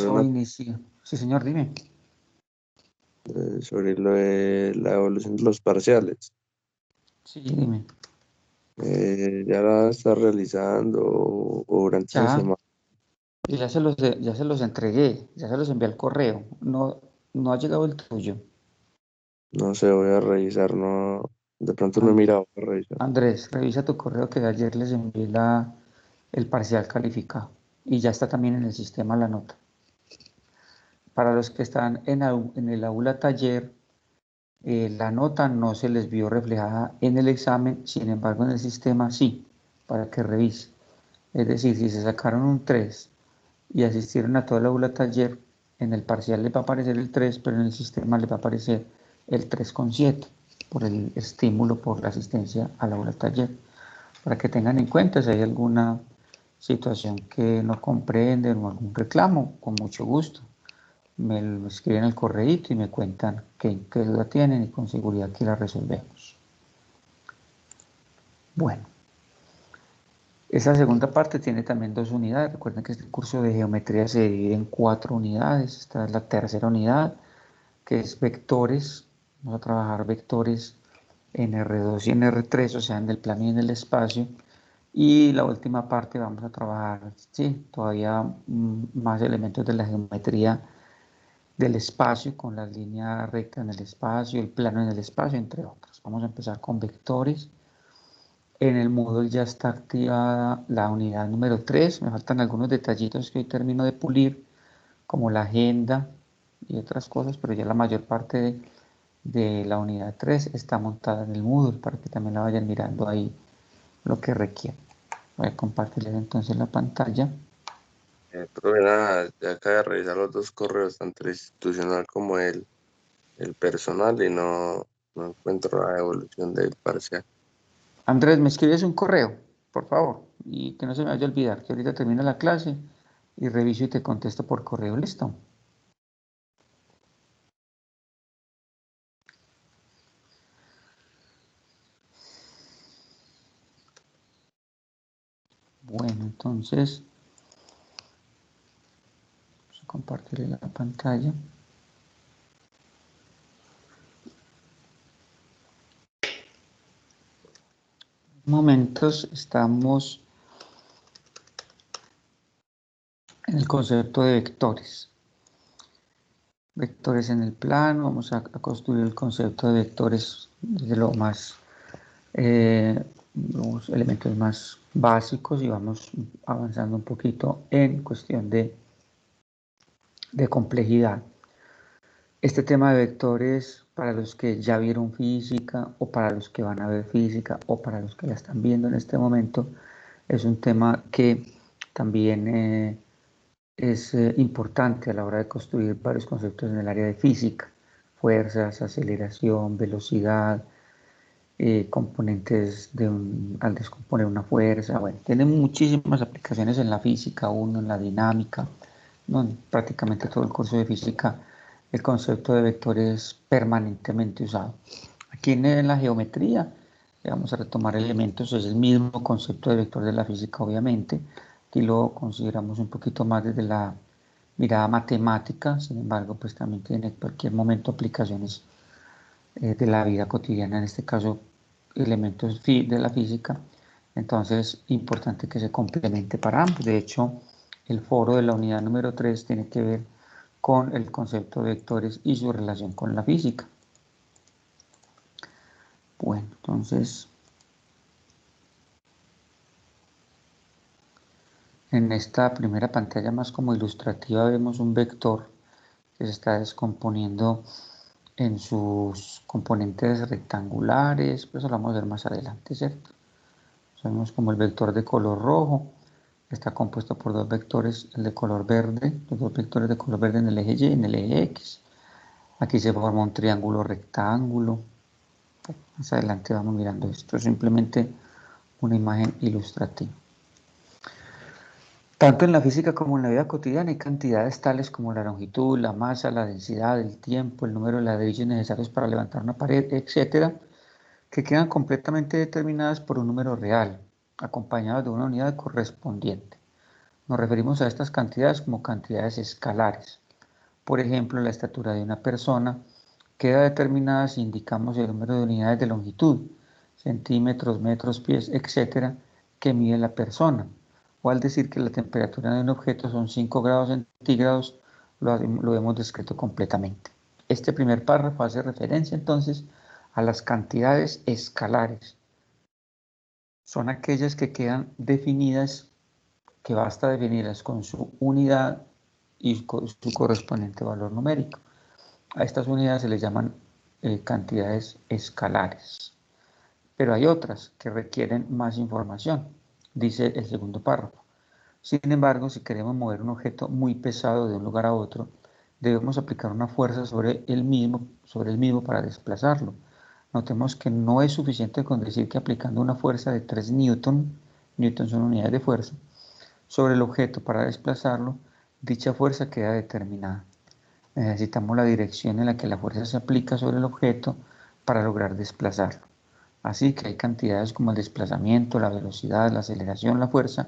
Paso una inicio. Sí, señor, dime. sobre lo de la evolución de los parciales. Sí, dime. ¿Ya la está realizando o durante esa Ya, semana? y ya se los entregué, ya se los envié al correo. No, no ha llegado el tuyo. No sé, voy a revisar, no, de pronto no he An- mirado, voy a revisar. Andrés, revisa tu correo que ayer les envié el parcial calificado. Y ya está también en el sistema la nota. Para los que están en el aula taller, la nota no se les vio reflejada en el examen, sin embargo en el sistema sí, para que revise. Es decir, si se sacaron un 3 y asistieron a toda el aula taller, en el parcial les va a aparecer el 3, pero en el sistema les va a aparecer el 3,7 por el estímulo por la asistencia al aula taller. Para que tengan en cuenta si hay alguna situación que no comprenden o algún reclamo, con mucho gusto. Me lo escriben al correíto y me cuentan qué duda tienen y con seguridad que la resolvemos. Bueno, esa segunda parte tiene también 2 unidades. Recuerden que este curso de geometría se divide en 4 unidades. Esta es la tercera unidad, que es vectores. Vamos a trabajar vectores en R2 y en R3, o sea, en el plano y en el espacio. Y la última parte vamos a trabajar, sí, todavía más elementos de la geometría del espacio, con la línea recta en el espacio, el plano en el espacio, entre otros. Vamos a empezar con vectores. En el Moodle ya está activada la unidad número 3. Me faltan algunos detallitos que hoy termino de pulir, como la agenda y otras cosas, pero ya la mayor parte de la unidad 3 está montada en el Moodle para que también la vayan mirando ahí lo que requiere. Voy a compartirles entonces la pantalla. Pero mira, ya acabé de revisar los dos correos, tanto el institucional como el personal, y no encuentro la evolución del parcial. Andrés, me escribes un correo, por favor, y que no se me vaya a olvidar, que ahorita termina la clase y reviso y te contesto por correo. ¿Listo? Bueno, entonces, vamos a compartir la pantalla. Momentos, estamos en el concepto de vectores. Vectores en el plano, vamos a construir el concepto de vectores desde los elementos más básicos y vamos avanzando un poquito en cuestión de complejidad. Este tema de vectores, para los que ya vieron física o para los que van a ver física o para los que la están viendo en este momento, es un tema que también es importante a la hora de construir varios conceptos en el área de física: fuerzas, aceleración, velocidad, componentes al descomponer una fuerza. Bueno, tiene muchísimas aplicaciones en la física, uno en la dinámica, no, en prácticamente todo el curso de física el concepto de vector es permanentemente usado. Aquí en la geometría vamos a retomar elementos, es el mismo concepto de vector de la física, obviamente. Aquí lo consideramos un poquito más desde la mirada matemática, sin embargo, pues también tiene en cualquier momento aplicaciones de la vida cotidiana, en este caso elementos de la física. Entonces, importante que se complemente para ambos. De hecho, el foro de la unidad número 3 tiene que ver con el concepto de vectores y su relación con la física. Bueno, entonces, en esta primera pantalla más como ilustrativa vemos un vector que se está descomponiendo en sus componentes rectangulares, pues eso lo vamos a ver más adelante, ¿cierto? Sabemos como el vector de color rojo está compuesto por dos vectores, el de color verde, los dos vectores de color verde en el eje Y y en el eje X. Aquí se forma un triángulo rectángulo. Más adelante vamos mirando esto, es simplemente una imagen ilustrativa. Tanto en la física como en la vida cotidiana hay cantidades tales como la longitud, la masa, la densidad, el tiempo, el número de ladrillos necesarios para levantar una pared, etcétera, que quedan completamente determinadas por un número real, acompañado de una unidad correspondiente. Nos referimos a estas cantidades como cantidades escalares. Por ejemplo, la estatura de una persona queda determinada si indicamos el número de unidades de longitud, centímetros, metros, pies, etcétera, que mide la persona. O al decir que la temperatura de un objeto son 5 grados centígrados, lo hemos descrito completamente. Este primer párrafo hace referencia entonces a las cantidades escalares. Son aquellas que quedan definidas, que basta definirlas con su unidad y con su correspondiente valor numérico. A estas unidades se les llaman cantidades escalares. Pero hay otras que requieren más información, dice el segundo párrafo. Sin embargo, si queremos mover un objeto muy pesado de un lugar a otro, debemos aplicar una fuerza sobre el mismo para desplazarlo. Notemos que no es suficiente con decir que aplicando una fuerza de 3 newton son unidades de fuerza, sobre el objeto para desplazarlo, dicha fuerza queda determinada. Necesitamos la dirección en la que la fuerza se aplica sobre el objeto para lograr desplazarlo. Así que hay cantidades como el desplazamiento, la velocidad, la aceleración, la fuerza,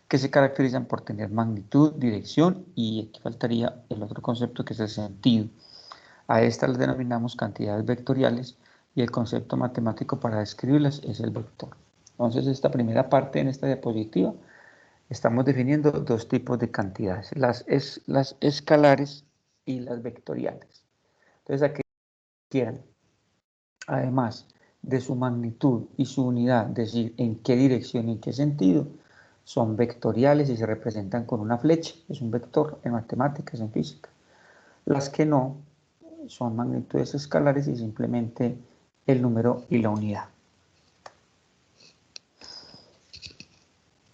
que se caracterizan por tener magnitud, dirección y aquí faltaría el otro concepto que es el sentido. A estas las denominamos cantidades vectoriales y el concepto matemático para describirlas es el vector. Entonces, esta primera parte en esta diapositiva estamos definiendo dos tipos de cantidades, las escalares y las vectoriales. Entonces, aquí quieran, además de su magnitud y su unidad, decir en qué dirección y en qué sentido, son vectoriales y se representan con una flecha, es un vector en matemáticas, en física. Las que no son magnitudes escalares y simplemente el número y la unidad.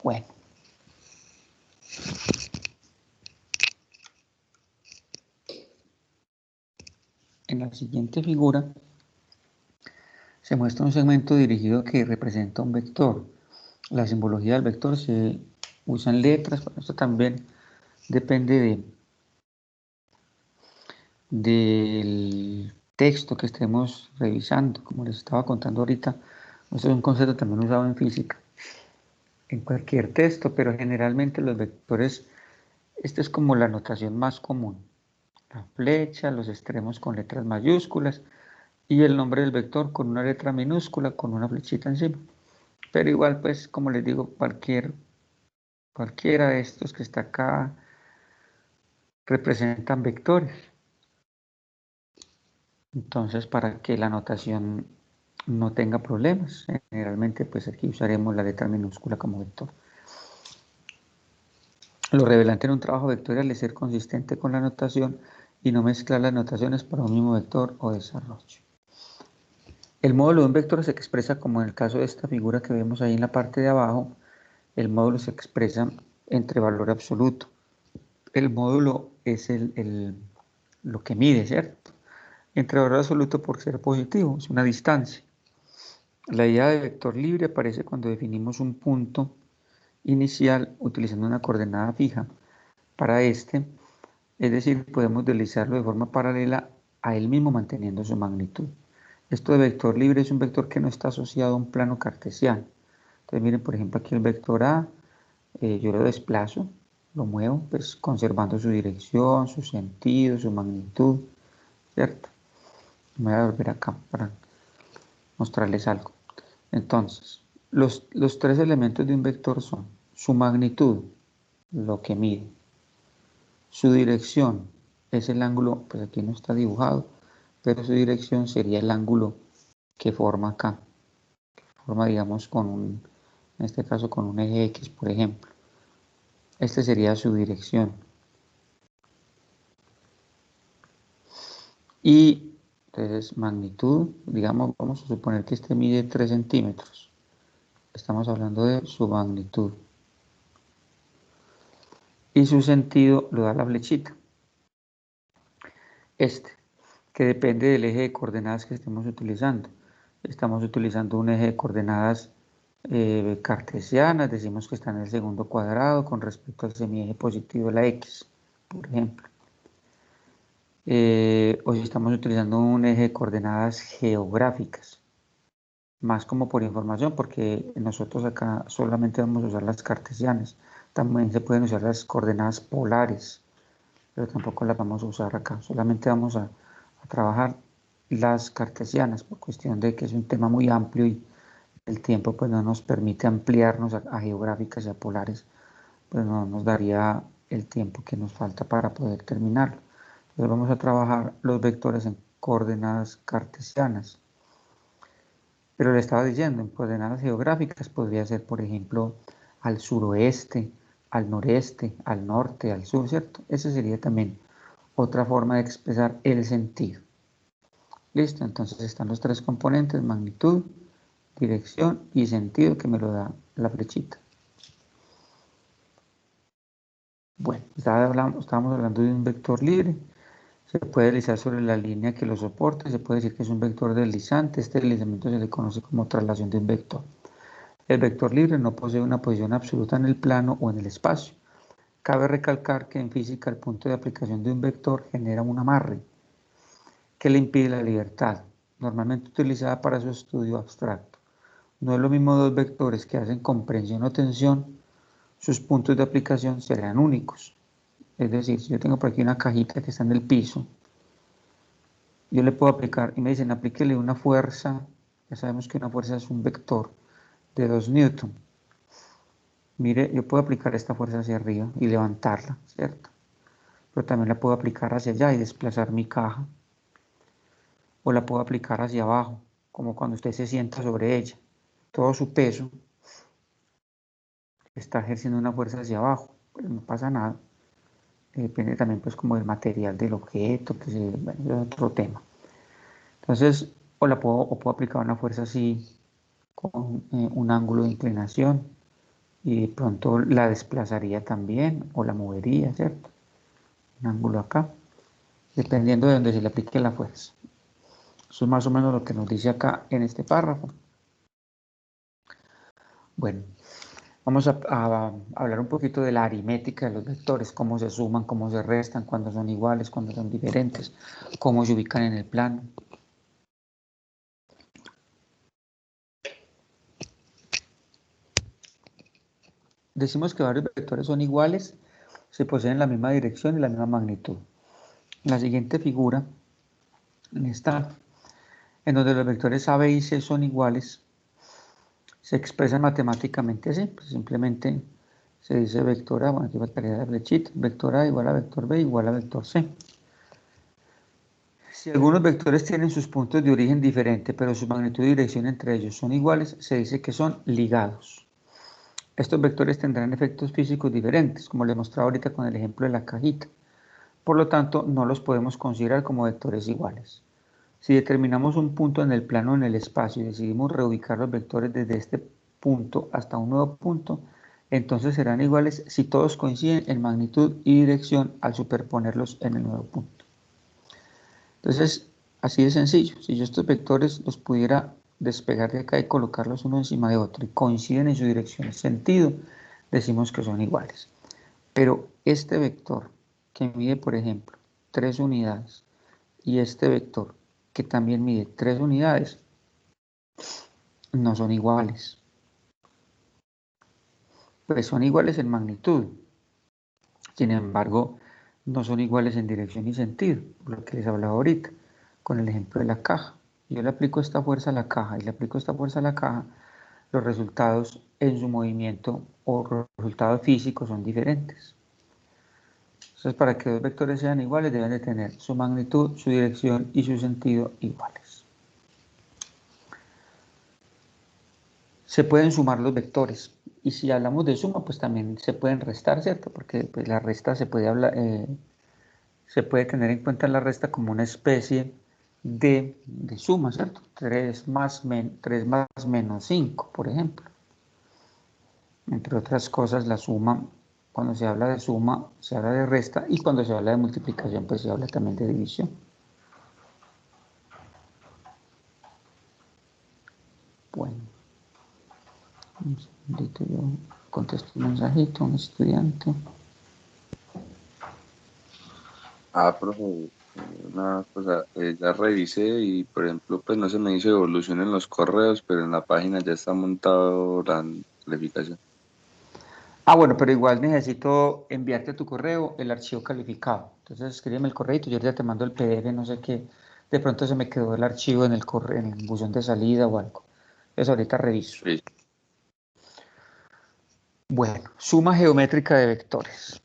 Bueno. En la siguiente figura se muestra un segmento dirigido que representa un vector. La simbología del vector se usa en letras, pero esto también depende del texto que estemos revisando. Como les estaba contando ahorita, esto es un concepto también usado en física, en cualquier texto, pero generalmente los vectores, esta es como la notación más común. La flecha, los extremos con letras mayúsculas y el nombre del vector con una letra minúscula con una flechita encima. Pero igual, pues, como les digo, cualquiera de estos que está acá representan vectores. Entonces, para que la notación no tenga problemas, generalmente, pues aquí usaremos la letra minúscula como vector. Lo relevante en un trabajo vectorial es ser consistente con la notación y no mezclar las notaciones para un mismo vector o desarrollo. El módulo de un vector se expresa como en el caso de esta figura que vemos ahí en la parte de abajo. El módulo se expresa entre valor absoluto. El módulo es lo que mide, ¿cierto? Entre valor absoluto por ser positivo, es una distancia. La idea de vector libre aparece cuando definimos un punto inicial utilizando una coordenada fija. Para este, es decir, podemos deslizarlo de forma paralela a él mismo manteniendo su magnitud. Esto de vector libre es un vector que no está asociado a un plano cartesiano. Entonces miren, por ejemplo, aquí el vector A, yo lo desplazo, lo muevo, pues conservando su dirección, su sentido, su magnitud, ¿cierto? Me voy a volver acá para mostrarles algo. Entonces, los tres elementos de un vector son su magnitud, lo que mide, su dirección, es el ángulo, pues aquí no está dibujado, pero su dirección sería el ángulo que forma acá, que forma, digamos, en este caso con un eje X, por ejemplo. Este sería su dirección. Y entonces magnitud, digamos, vamos a suponer que este mide 3 centímetros. Estamos hablando de su magnitud. Y su sentido lo da la flechita. Que depende del eje de coordenadas que estemos utilizando. Estamos utilizando un eje de coordenadas cartesianas, decimos que está en el segundo cuadrado con respecto al semieje positivo de la X, por ejemplo. O si estamos utilizando un eje de coordenadas geográficas, más como por información, porque nosotros acá solamente vamos a usar las cartesianas. También se pueden usar las coordenadas polares, pero tampoco las vamos a usar acá. Solamente vamos a trabajar las cartesianas, por cuestión de que es un tema muy amplio y el tiempo pues no nos permite ampliarnos a geográficas y a polares, pues no nos daría el tiempo que nos falta para poder terminarlo. Entonces vamos a trabajar los vectores en coordenadas cartesianas. Pero le estaba diciendo, en coordenadas geográficas podría ser, por ejemplo, al suroeste, al noreste, al norte, al sur, ¿cierto? Esa sería también otra forma de expresar el sentido. Listo, entonces están los tres componentes, magnitud, dirección y sentido, que me lo da la flechita. Bueno, estábamos hablando de un vector libre. Se puede deslizar sobre la línea que lo soporta. Se puede decir que es un vector deslizante. Este deslizamiento se le conoce como traslación de un vector. El vector libre no posee una posición absoluta en el plano o en el espacio. Cabe recalcar que en física el punto de aplicación de un vector genera un amarre que le impide la libertad, normalmente utilizada para su estudio abstracto. No es lo mismo dos vectores que hacen comprensión o tensión, sus puntos de aplicación serán únicos. Es decir, si yo tengo por aquí una cajita que está en el piso, yo le puedo aplicar, y me dicen, aplíquele una fuerza, ya sabemos que una fuerza es un vector de 2 newton. Mire, yo puedo aplicar esta fuerza hacia arriba y levantarla, ¿cierto? Pero también la puedo aplicar hacia allá y desplazar mi caja. O la puedo aplicar hacia abajo, como cuando usted se sienta sobre ella. Todo su peso está ejerciendo una fuerza hacia abajo, pero no pasa nada. Depende también pues como del material del objeto, bueno, es otro tema. Entonces, o puedo aplicar una fuerza así con un ángulo de inclinación y de pronto la desplazaría también o la movería, ¿cierto? Un ángulo acá, dependiendo de donde se le aplique la fuerza. Eso es más o menos lo que nos dice acá en este párrafo. Bueno, vamos a hablar un poquito de la aritmética de los vectores, cómo se suman, cómo se restan, cuándo son iguales, cuándo son diferentes, cómo se ubican en el plano. Decimos que varios vectores son iguales, se poseen la misma dirección y la misma magnitud. La siguiente figura está en donde los vectores A, B y C son iguales, se expresan matemáticamente así, pues simplemente se dice vector A, bueno, aquí faltaría la flechita, vector A igual a vector B igual a vector C. Si algunos vectores tienen sus puntos de origen diferente, pero su magnitud y dirección entre ellos son iguales, se dice que son ligados. Estos vectores tendrán efectos físicos diferentes, como les mostraba ahorita con el ejemplo de la cajita. Por lo tanto, no los podemos considerar como vectores iguales. Si determinamos un punto en el plano o en el espacio y decidimos reubicar los vectores desde este punto hasta un nuevo punto, entonces serán iguales si todos coinciden en magnitud y dirección al superponerlos en el nuevo punto. Entonces, así de sencillo, si yo estos vectores los pudiera despegar de acá y colocarlos uno encima de otro y coinciden en su dirección y sentido, decimos que son iguales. Pero este vector que mide, por ejemplo, 3 unidades y este vector que también mide 3 unidades, no son iguales. Pues son iguales en magnitud, sin embargo, no son iguales en dirección y sentido, por lo que les hablaba ahorita, con el ejemplo de la caja. Yo le aplico esta fuerza a la caja y le aplico esta fuerza a la caja, los resultados en su movimiento o resultados físicos son diferentes. Entonces, para que dos vectores sean iguales, deben de tener su magnitud, su dirección y su sentido iguales. Se pueden sumar los vectores. Y si hablamos de suma, pues también se pueden restar, ¿cierto? Porque pues, la resta se puede se puede tener en cuenta la resta como una especie de suma, ¿cierto? 3 más menos 5, por ejemplo. Entre otras cosas, la suma, cuando se habla de suma, se habla de resta, y cuando se habla de multiplicación, pues se habla también de división. Bueno, un segundito, yo contesto un mensajito a un estudiante. Profe, una cosa, ya revisé y por ejemplo, pues no se me hizo evolución en los correos, pero en la página ya está montado la calificación. Bueno, pero igual necesito enviarte a tu correo el archivo calificado. Entonces escríbeme el correo y yo ya te mando el PDF, no sé qué. De pronto se me quedó el archivo en el correo, en el buzón de salida o algo. Entonces ahorita reviso. Sí. Bueno, suma geométrica de vectores.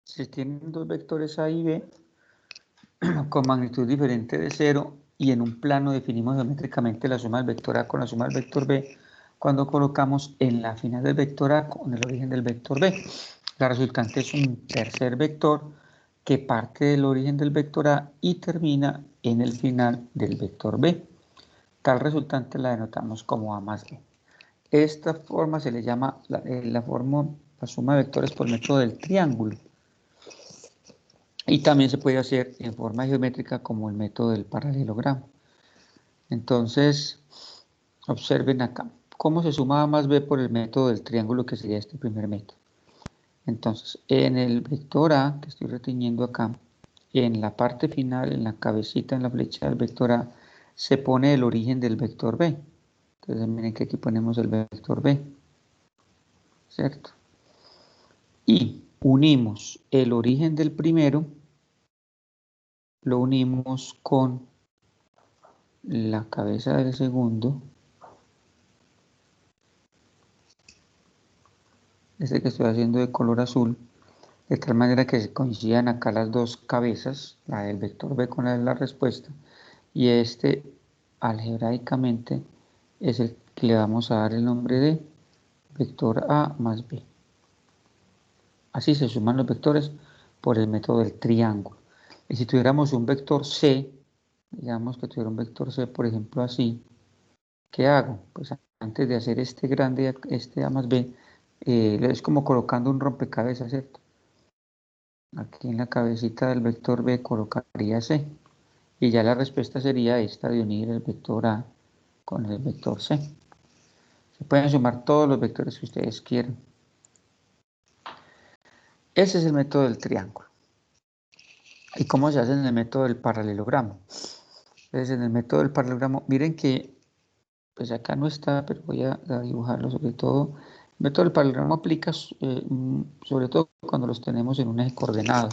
Si tienen dos vectores A y B con magnitud diferente de 0 y en un plano definimos geométricamente la suma del vector A con la suma del vector B cuando colocamos en la final del vector A con el origen del vector B. La resultante es un tercer vector que parte del origen del vector A y termina en el final del vector B. Tal resultante la denotamos como A más B. Esta forma se le llama la suma de vectores por método del triángulo. Y también se puede hacer en forma geométrica como el método del paralelogramo. Entonces, observen acá. ¿Cómo se suma A más B por el método del triángulo, que sería este primer método? Entonces, en el vector A, que estoy reteniendo acá, en la parte final, en la cabecita, en la flecha del vector A, se pone el origen del vector B. Entonces, miren que aquí ponemos el vector B, ¿cierto? Y unimos el origen del primero, lo unimos con la cabeza del segundo, este que estoy haciendo de color azul, de tal manera que se coincidan acá las dos cabezas, la del vector B con la de la respuesta, y este algebraicamente es el que le vamos a dar el nombre de vector A más B. Así se suman los vectores por el método del triángulo. Y si tuviéramos un vector C, digamos que tuviera un vector C, por ejemplo, así, ¿qué hago? Pues antes de hacer este grande, este A más B, es como colocando un rompecabezas, ¿cierto? Aquí en la cabecita del vector B colocaría C. Y ya la respuesta sería esta de unir el vector A con el vector C. Se pueden sumar todos los vectores que ustedes quieran. Ese es el método del triángulo. ¿Y cómo se hace en el método del paralelogramo? Entonces, en el método del paralelogramo, miren que, pues acá no está, pero voy a dibujarlo sobre todo. El método del paralelogramo aplica sobre todo cuando los tenemos en un eje coordenado.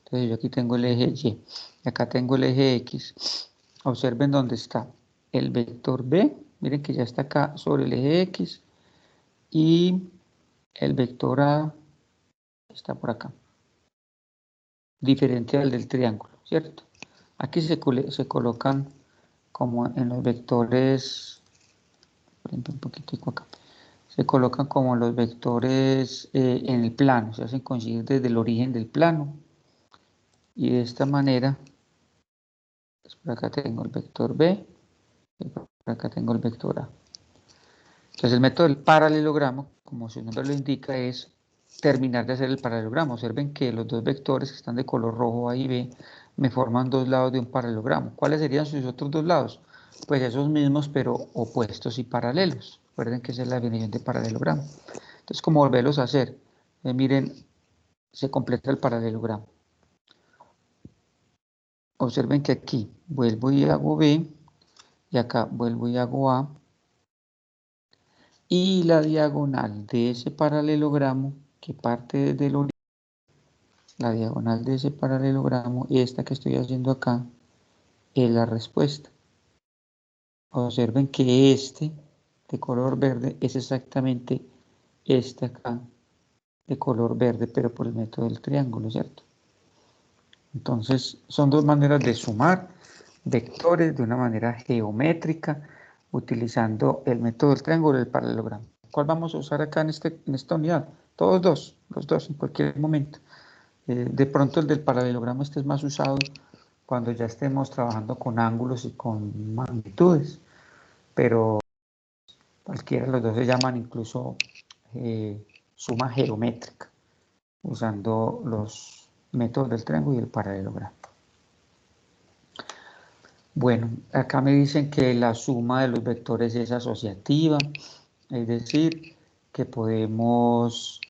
Entonces, yo aquí tengo el eje Y y acá tengo el eje X. Observen dónde está el vector B. Miren que ya está acá sobre el eje X. Y el vector A está por acá, diferente al del triángulo, ¿cierto? Aquí se colocan como en los vectores, por ejemplo, un poquitico acá, se colocan como los vectores en el plano, se hacen coincidir desde el origen del plano. Y de esta manera, pues por acá tengo el vector B, y por acá tengo el vector A. Entonces el método del paralelogramo, como su nombre lo indica, es terminar de hacer el paralelogramo. Observen que los dos vectores que están de color rojo A y B me forman dos lados de un paralelogramo. ¿Cuáles serían sus otros dos lados? Pues esos mismos, pero opuestos y paralelos. Recuerden que esa es la definición de paralelogramo. Entonces, como volverlos a hacer, miren, se completa el paralelogramo. Observen que aquí vuelvo y hago B, y acá vuelvo y hago A, y la diagonal de ese paralelogramo que parte desde el origen, la diagonal de ese paralelogramo, y esta que estoy haciendo acá, es la respuesta. Observen que este de color verde es exactamente este acá de color verde, pero por el método del triángulo, ¿cierto? Entonces, son dos maneras de sumar vectores de una manera geométrica, utilizando el método del triángulo y el paralelogramo. ¿Cuál vamos a usar acá en esta unidad? Todos dos, los dos en cualquier momento. De pronto el del paralelogramo es más usado cuando ya estemos trabajando con ángulos y con magnitudes, pero cualquiera de los dos se llaman incluso suma geométrica, usando los métodos del triángulo y el paralelogramo. Bueno, acá me dicen que la suma de los vectores es asociativa, es decir, que podemos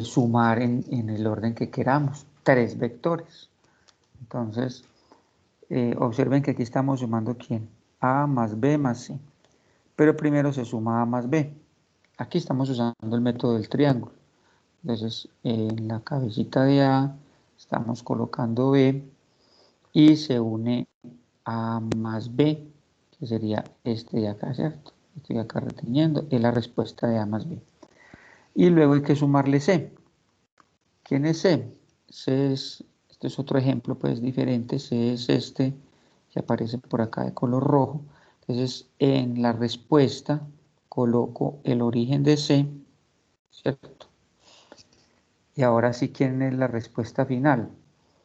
sumar en el orden que queramos, tres vectores. Entonces, Observen que aquí estamos sumando ¿quién? A más B más C. Pero primero se suma A más B. Aquí estamos usando el método del triángulo. Entonces, en la cabecita de A estamos colocando B y se une A más B, que sería este de acá, ¿cierto? Estoy acá reteniendo, es la respuesta de A más B. Y luego hay que sumarle C. ¿Quién es C? C es, este es otro ejemplo pues diferente, C es este que aparece por acá de color rojo. Entonces, en la respuesta coloco el origen de C, ¿cierto? Y ahora sí, ¿quién es la respuesta final?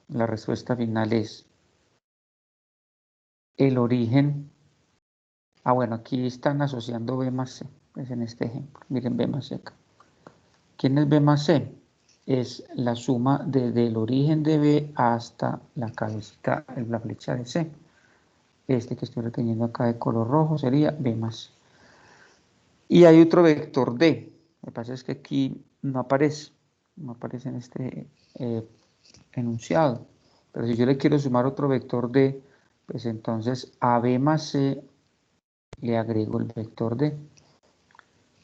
La respuesta final es el origen. Bueno, aquí están asociando B más C, pues en este ejemplo. Miren B más C acá. ¿Quién es B más C? Es la suma desde el origen de B hasta la cabecita, la flecha de C. Este que estoy reteniendo acá de color rojo sería B más C. Y hay otro vector D. Lo que pasa es que aquí no aparece en este enunciado. Pero si yo le quiero sumar otro vector D, pues entonces a B más C le agrego el vector D.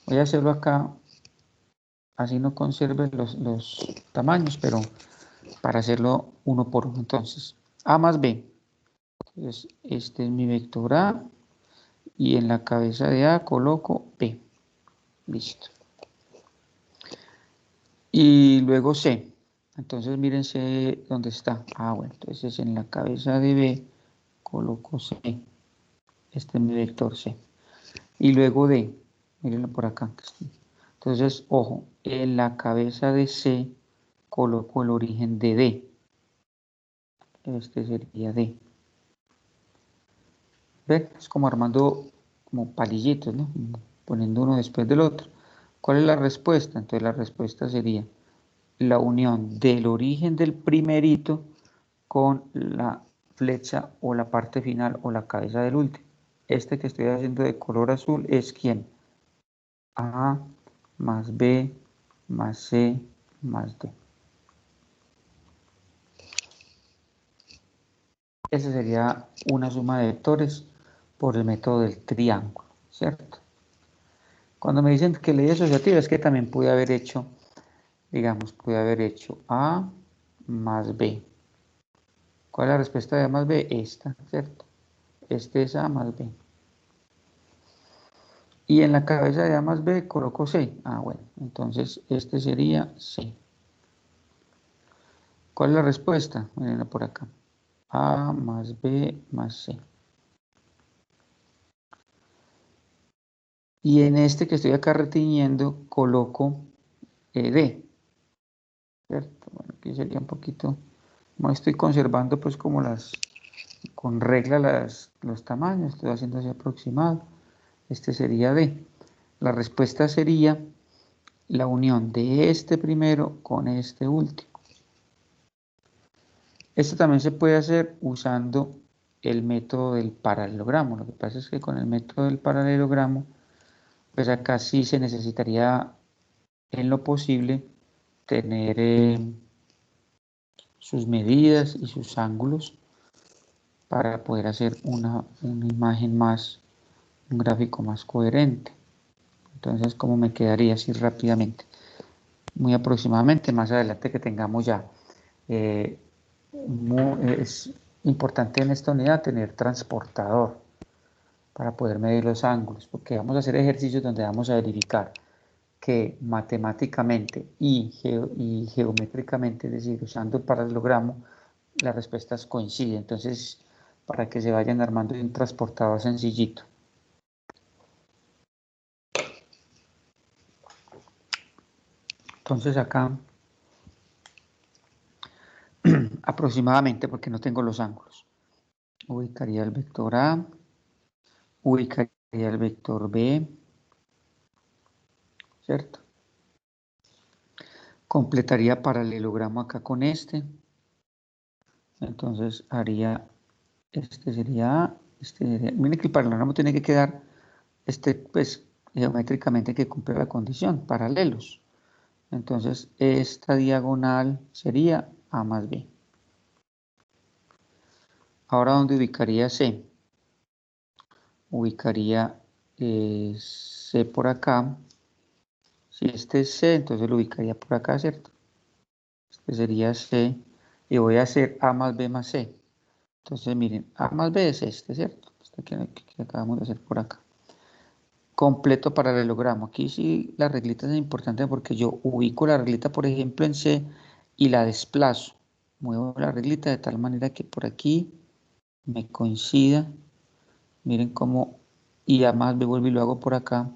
Voy a hacerlo acá, así no conserve los tamaños, pero para hacerlo uno por uno. Entonces, A más B. Entonces, este es mi vector A y en la cabeza de A coloco B. Listo. Y luego C. Entonces, miren C dónde está. Bueno, entonces en la cabeza de B coloco C. Este es mi vector C. Y luego D. Mírenlo por acá. Entonces, ojo, en la cabeza de C coloco el origen de D. Este sería D. ¿Ven? Es como armando como palillitos, ¿no? Poniendo uno después del otro. ¿Cuál es la respuesta? Entonces la respuesta sería la unión del origen del primerito con la flecha o la parte final o la cabeza del último. Este que estoy haciendo de color azul es ¿quién? A más B más C más D. Esa sería una suma de vectores por el método del triángulo, ¿cierto? Cuando me dicen que ley asociativa es que también pude haber hecho, digamos, pude haber hecho A más B. ¿Cuál es la respuesta de A más B? Esta, ¿cierto? Este es A más B. Y en la cabeza de A más B coloco C. Bueno, entonces este sería C. ¿Cuál es la respuesta? Miren por acá. A más B más C. Y en este que estoy acá retiñendo coloco D. ¿Cierto? Bueno, aquí sería un poquito... No estoy conservando pues como con regla los tamaños, estoy haciendo así aproximado. Este sería D. La respuesta sería la unión de este primero con este último. Esto también se puede hacer usando el método del paralelogramo. Lo que pasa es que con el método del paralelogramo, pues acá sí se necesitaría en lo posible tener sus medidas y sus ángulos para poder hacer una imagen más, un gráfico más coherente. Entonces, ¿cómo me quedaría así rápidamente? Muy aproximadamente, más adelante que tengamos ya. Es importante en esta unidad tener transportador para poder medir los ángulos, porque vamos a hacer ejercicios donde vamos a verificar que matemáticamente y geométricamente, es decir, usando el paralelogramo, las respuestas coinciden. Entonces, para que se vayan armando un transportador sencillito. Entonces acá, aproximadamente, porque no tengo los ángulos, ubicaría el vector A, ubicaría el vector B, ¿cierto? Completaría paralelogramo acá con este. Entonces haría, este sería A, este sería, miren que el paralelogramo tiene que quedar, pues, geométricamente que cumple la condición, paralelos. Entonces, esta diagonal sería A más B. Ahora, ¿dónde ubicaría C? Ubicaría C por acá. Si este es C, entonces lo ubicaría por acá, ¿cierto? Este sería C. Y voy a hacer A más B más C. Entonces, miren, A más B es este, ¿cierto? Este que acabamos de hacer por acá. Completo paralelogramo. Aquí sí la reglita es importante porque yo ubico la reglita, por ejemplo, en C y la desplazo. Muevo la reglita de tal manera que por aquí me coincida. Miren cómo, y además me vuelvo y lo hago por acá.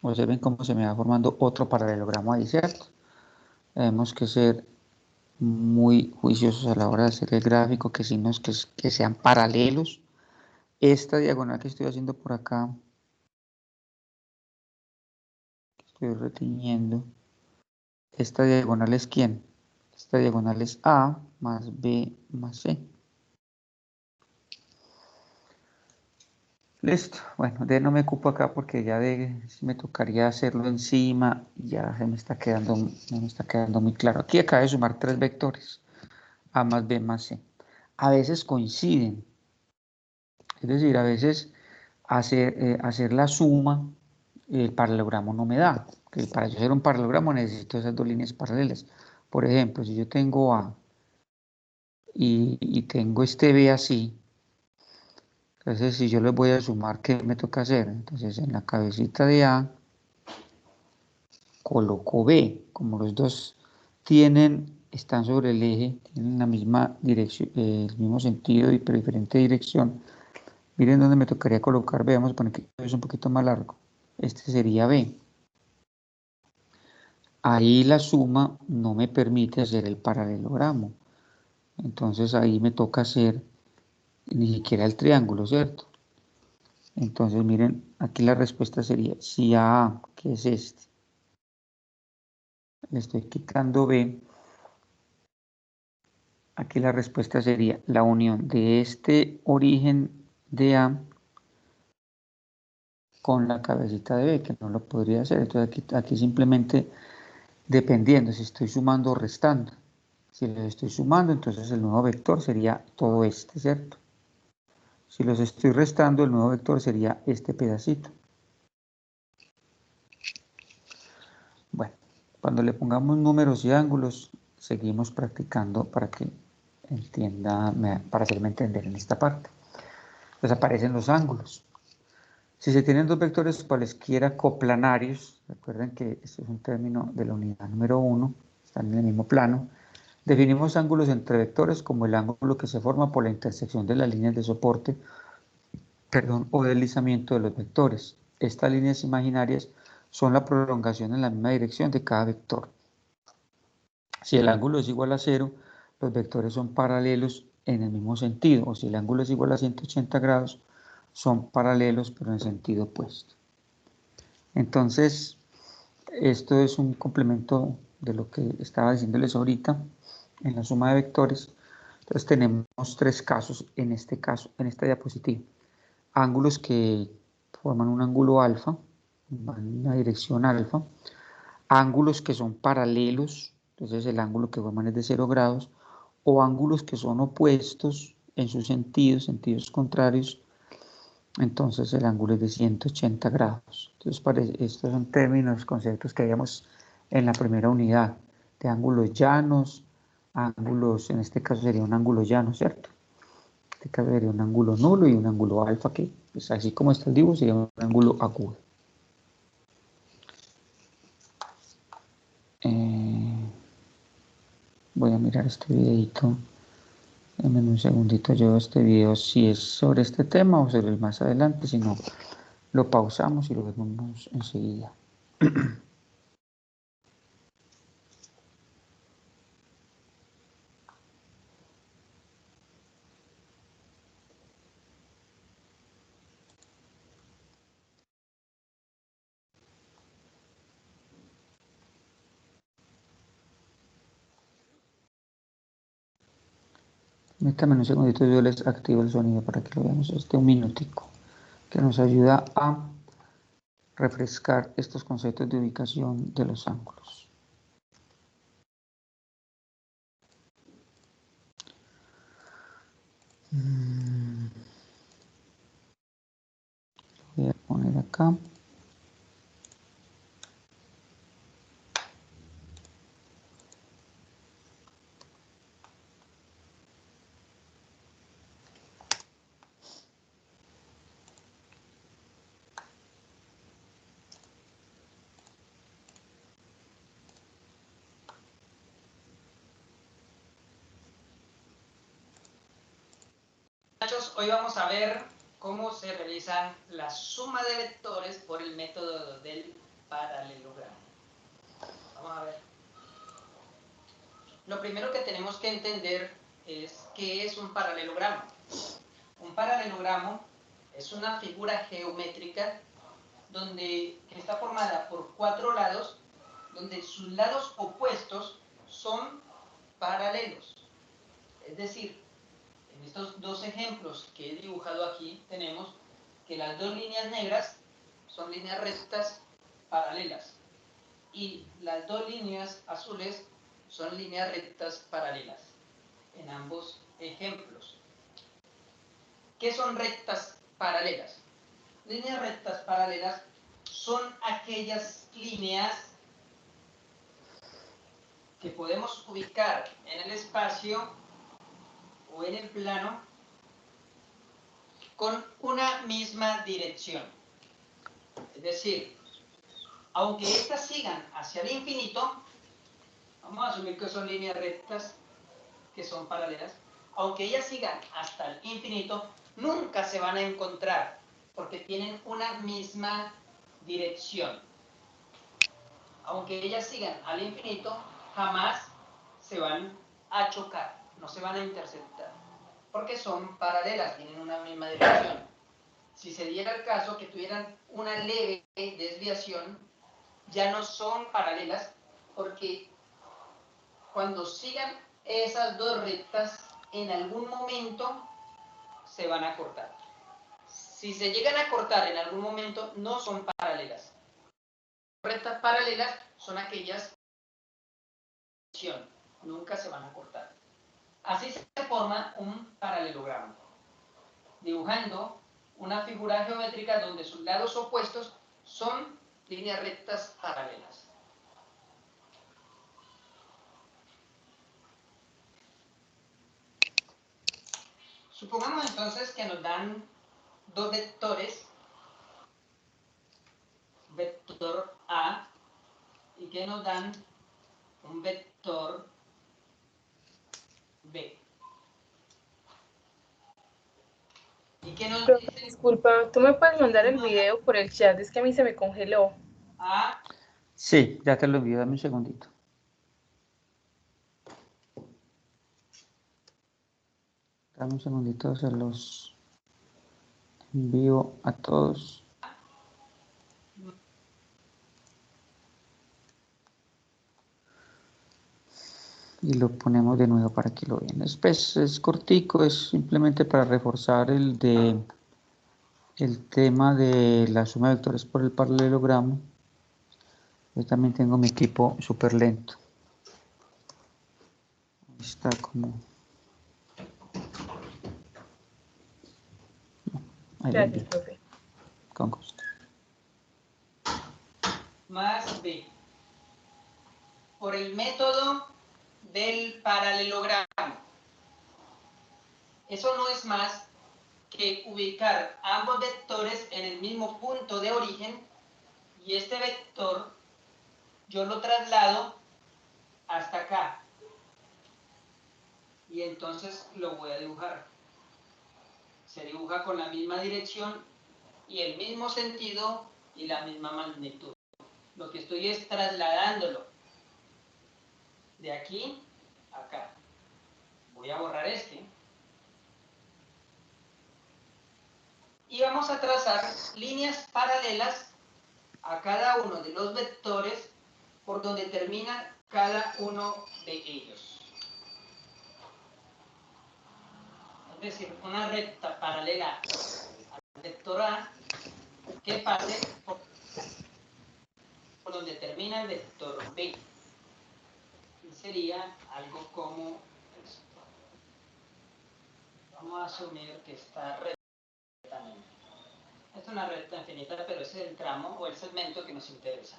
Observen cómo se me va formando otro paralelogramo ahí, ¿cierto? Tenemos que ser muy juiciosos a la hora de hacer el gráfico, que signos que sean paralelos. Esta diagonal que estoy haciendo por acá, estoy retiñendo. Esta diagonal es ¿quién? Esta diagonal es A más B más C. Listo. Bueno, D no me ocupo acá porque ya D me tocaría hacerlo encima. Ya se me está quedando, no me está quedando muy claro. Aquí acabo de sumar tres vectores. A más B más C. A veces coinciden. Es decir, a veces hacer la suma, el paralelogramo no me da. Que para yo hacer un paralelogramo necesito esas dos líneas paralelas. Por ejemplo, si yo tengo A y tengo este B así, entonces si yo les voy a sumar, ¿qué me toca hacer? Entonces en la cabecita de A coloco B. Como los dos están sobre el eje, tienen la misma dirección, el mismo sentido pero diferente dirección. Miren dónde me tocaría colocar B. Vamos a poner que es un poquito más largo. Este sería B. Ahí la suma no me permite hacer el paralelogramo. Entonces ahí me toca hacer ni siquiera el triángulo, ¿cierto? Entonces miren, aquí la respuesta sería si A, que es este, le estoy quitando B, aquí la respuesta sería la unión de este origen de A con la cabecita de B, que no lo podría hacer. Entonces aquí simplemente dependiendo si estoy sumando o restando. Si los estoy sumando, entonces el nuevo vector sería todo este, ¿cierto? Si los estoy restando, el nuevo vector sería este pedacito. Bueno, cuando le pongamos números y ángulos, seguimos practicando para que entienda, para hacerme entender en esta parte. Entonces aparecen los ángulos. Si se tienen dos vectores cualesquiera coplanarios, recuerden que este es un término de la unidad número 1, están en el mismo plano, definimos ángulos entre vectores como el ángulo que se forma por la intersección de las líneas de soporte, o deslizamiento de los vectores. Estas líneas imaginarias son la prolongación en la misma dirección de cada vector. Si el ángulo es igual a 0, los vectores son paralelos en el mismo sentido, o si el ángulo es igual a 180 grados, son paralelos pero en sentido opuesto. Entonces, esto es un complemento de lo que estaba diciéndoles ahorita en la suma de vectores. Entonces tenemos tres casos en este caso, en esta diapositiva. Ángulos que forman un ángulo alfa, van en una dirección alfa. Ángulos que son paralelos, entonces el ángulo que forman es de 0 grados. O ángulos que son opuestos en sus sentidos, sentidos contrarios, entonces el ángulo es de 180 grados. Entonces, estos son términos, conceptos que habíamos en la primera unidad, de ángulos llanos, ángulos, en este caso sería un ángulo llano, ¿cierto? En este caso sería un ángulo nulo y un ángulo alfa, que pues así como está el dibujo, sería un ángulo agudo. Voy a mirar este videito. Dame un segundito, yo este video si es sobre este tema o sobre el más adelante, si no, lo pausamos y lo vemos enseguida. Permítanme un segundito, yo les activo el sonido para que lo veamos un minutico, que nos ayuda a refrescar estos conceptos de ubicación de los ángulos. Voy a poner acá. Hoy vamos a ver cómo se realizan la suma de vectores por el método del paralelogramo. Vamos a ver. Lo primero que tenemos que entender es qué es un paralelogramo. Un paralelogramo es una figura geométrica que está formada por 4 lados, donde sus lados opuestos son paralelos. Es decir, en estos dos ejemplos que he dibujado aquí tenemos que las dos líneas negras son líneas rectas paralelas y las dos líneas azules son líneas rectas paralelas en ambos ejemplos. ¿Qué son rectas paralelas? Líneas rectas paralelas son aquellas líneas que podemos ubicar en el espacio o en el plano con una misma dirección. Es decir, aunque estas sigan hacia el infinito, vamos a asumir que son líneas rectas que son paralelas, aunque ellas sigan hasta el infinito, nunca se van a encontrar porque tienen una misma dirección. Aunque ellas sigan al infinito, jamás se van a chocar, no se van a interceptar, porque son paralelas, tienen una misma dirección. Si se diera el caso que tuvieran una leve desviación, ya no son paralelas, porque cuando sigan esas dos rectas, en algún momento se van a cortar. Si se llegan a cortar en algún momento, no son paralelas. Rectas paralelas son aquellas que nunca se van a cortar. Así se forma un paralelogramo, dibujando una figura geométrica donde sus lados opuestos son líneas rectas paralelas. Supongamos entonces que nos dan dos vectores, vector A, y que nos dan un vector B. ¿Y qué nos Profe, dicen? disculpa, ¿tú me puedes mandar el video por el chat? Es que a mí se me congeló. A. Sí, ya te lo envío, dame un segundito. Dame un segundito, se los envío a todos. Y lo ponemos de nuevo para que lo vean. Es cortico, es simplemente para reforzar el tema de la suma de vectores por el paralelogramo. Yo también tengo mi equipo súper lento. Está como... Ahí lo Gracias, envío. profe. Con gusto. Más B. Por el método del paralelogramo. Eso no es más que ubicar ambos vectores en el mismo punto de origen y este vector yo lo traslado hasta acá y entonces lo voy a dibujar. Se dibuja con la misma dirección y el mismo sentido y la misma magnitud. Lo que estoy es trasladándolo de aquí a acá. Voy a borrar este. Y vamos a trazar líneas paralelas a cada uno de los vectores por donde termina cada uno de ellos. Es decir, una recta paralela al vector A que pase por donde termina el vector B. Y sería algo como esto. Vamos a asumir que está rectamente. Esta es una recta infinita, pero ese es el tramo o el segmento que nos interesa.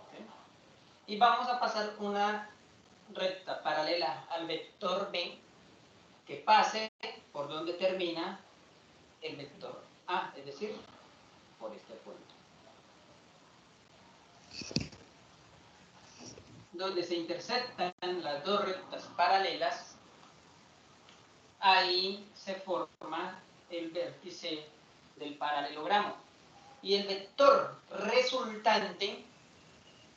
¿Okay? Y vamos a pasar una recta paralela al vector B que pase por donde termina el vector A, es decir, por este punto. Donde se intersectan las dos rectas paralelas, ahí se forma el vértice del paralelogramo. Y el vector resultante,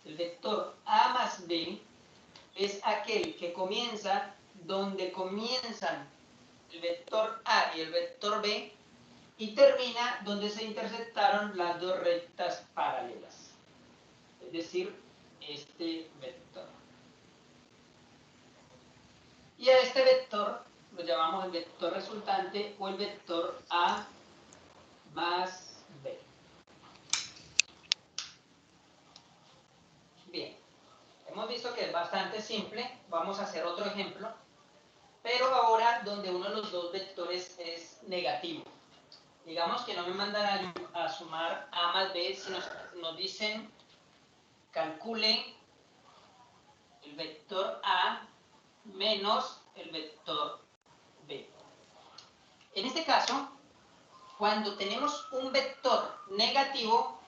el vector A más B, es aquel que comienza donde comienzan el vector A y el vector B y termina donde se intersectaron las dos rectas paralelas. Es decir, este vector. Y a este vector lo llamamos el vector resultante o el vector A más B. Bien, hemos visto que es bastante simple. Vamos a hacer otro ejemplo, pero ahora donde uno de los dos vectores es negativo. Digamos que no me mandan a sumar A más B, sino nos dicen calculen el vector A menos el vector B. En este caso, cuando tenemos un vector negativo,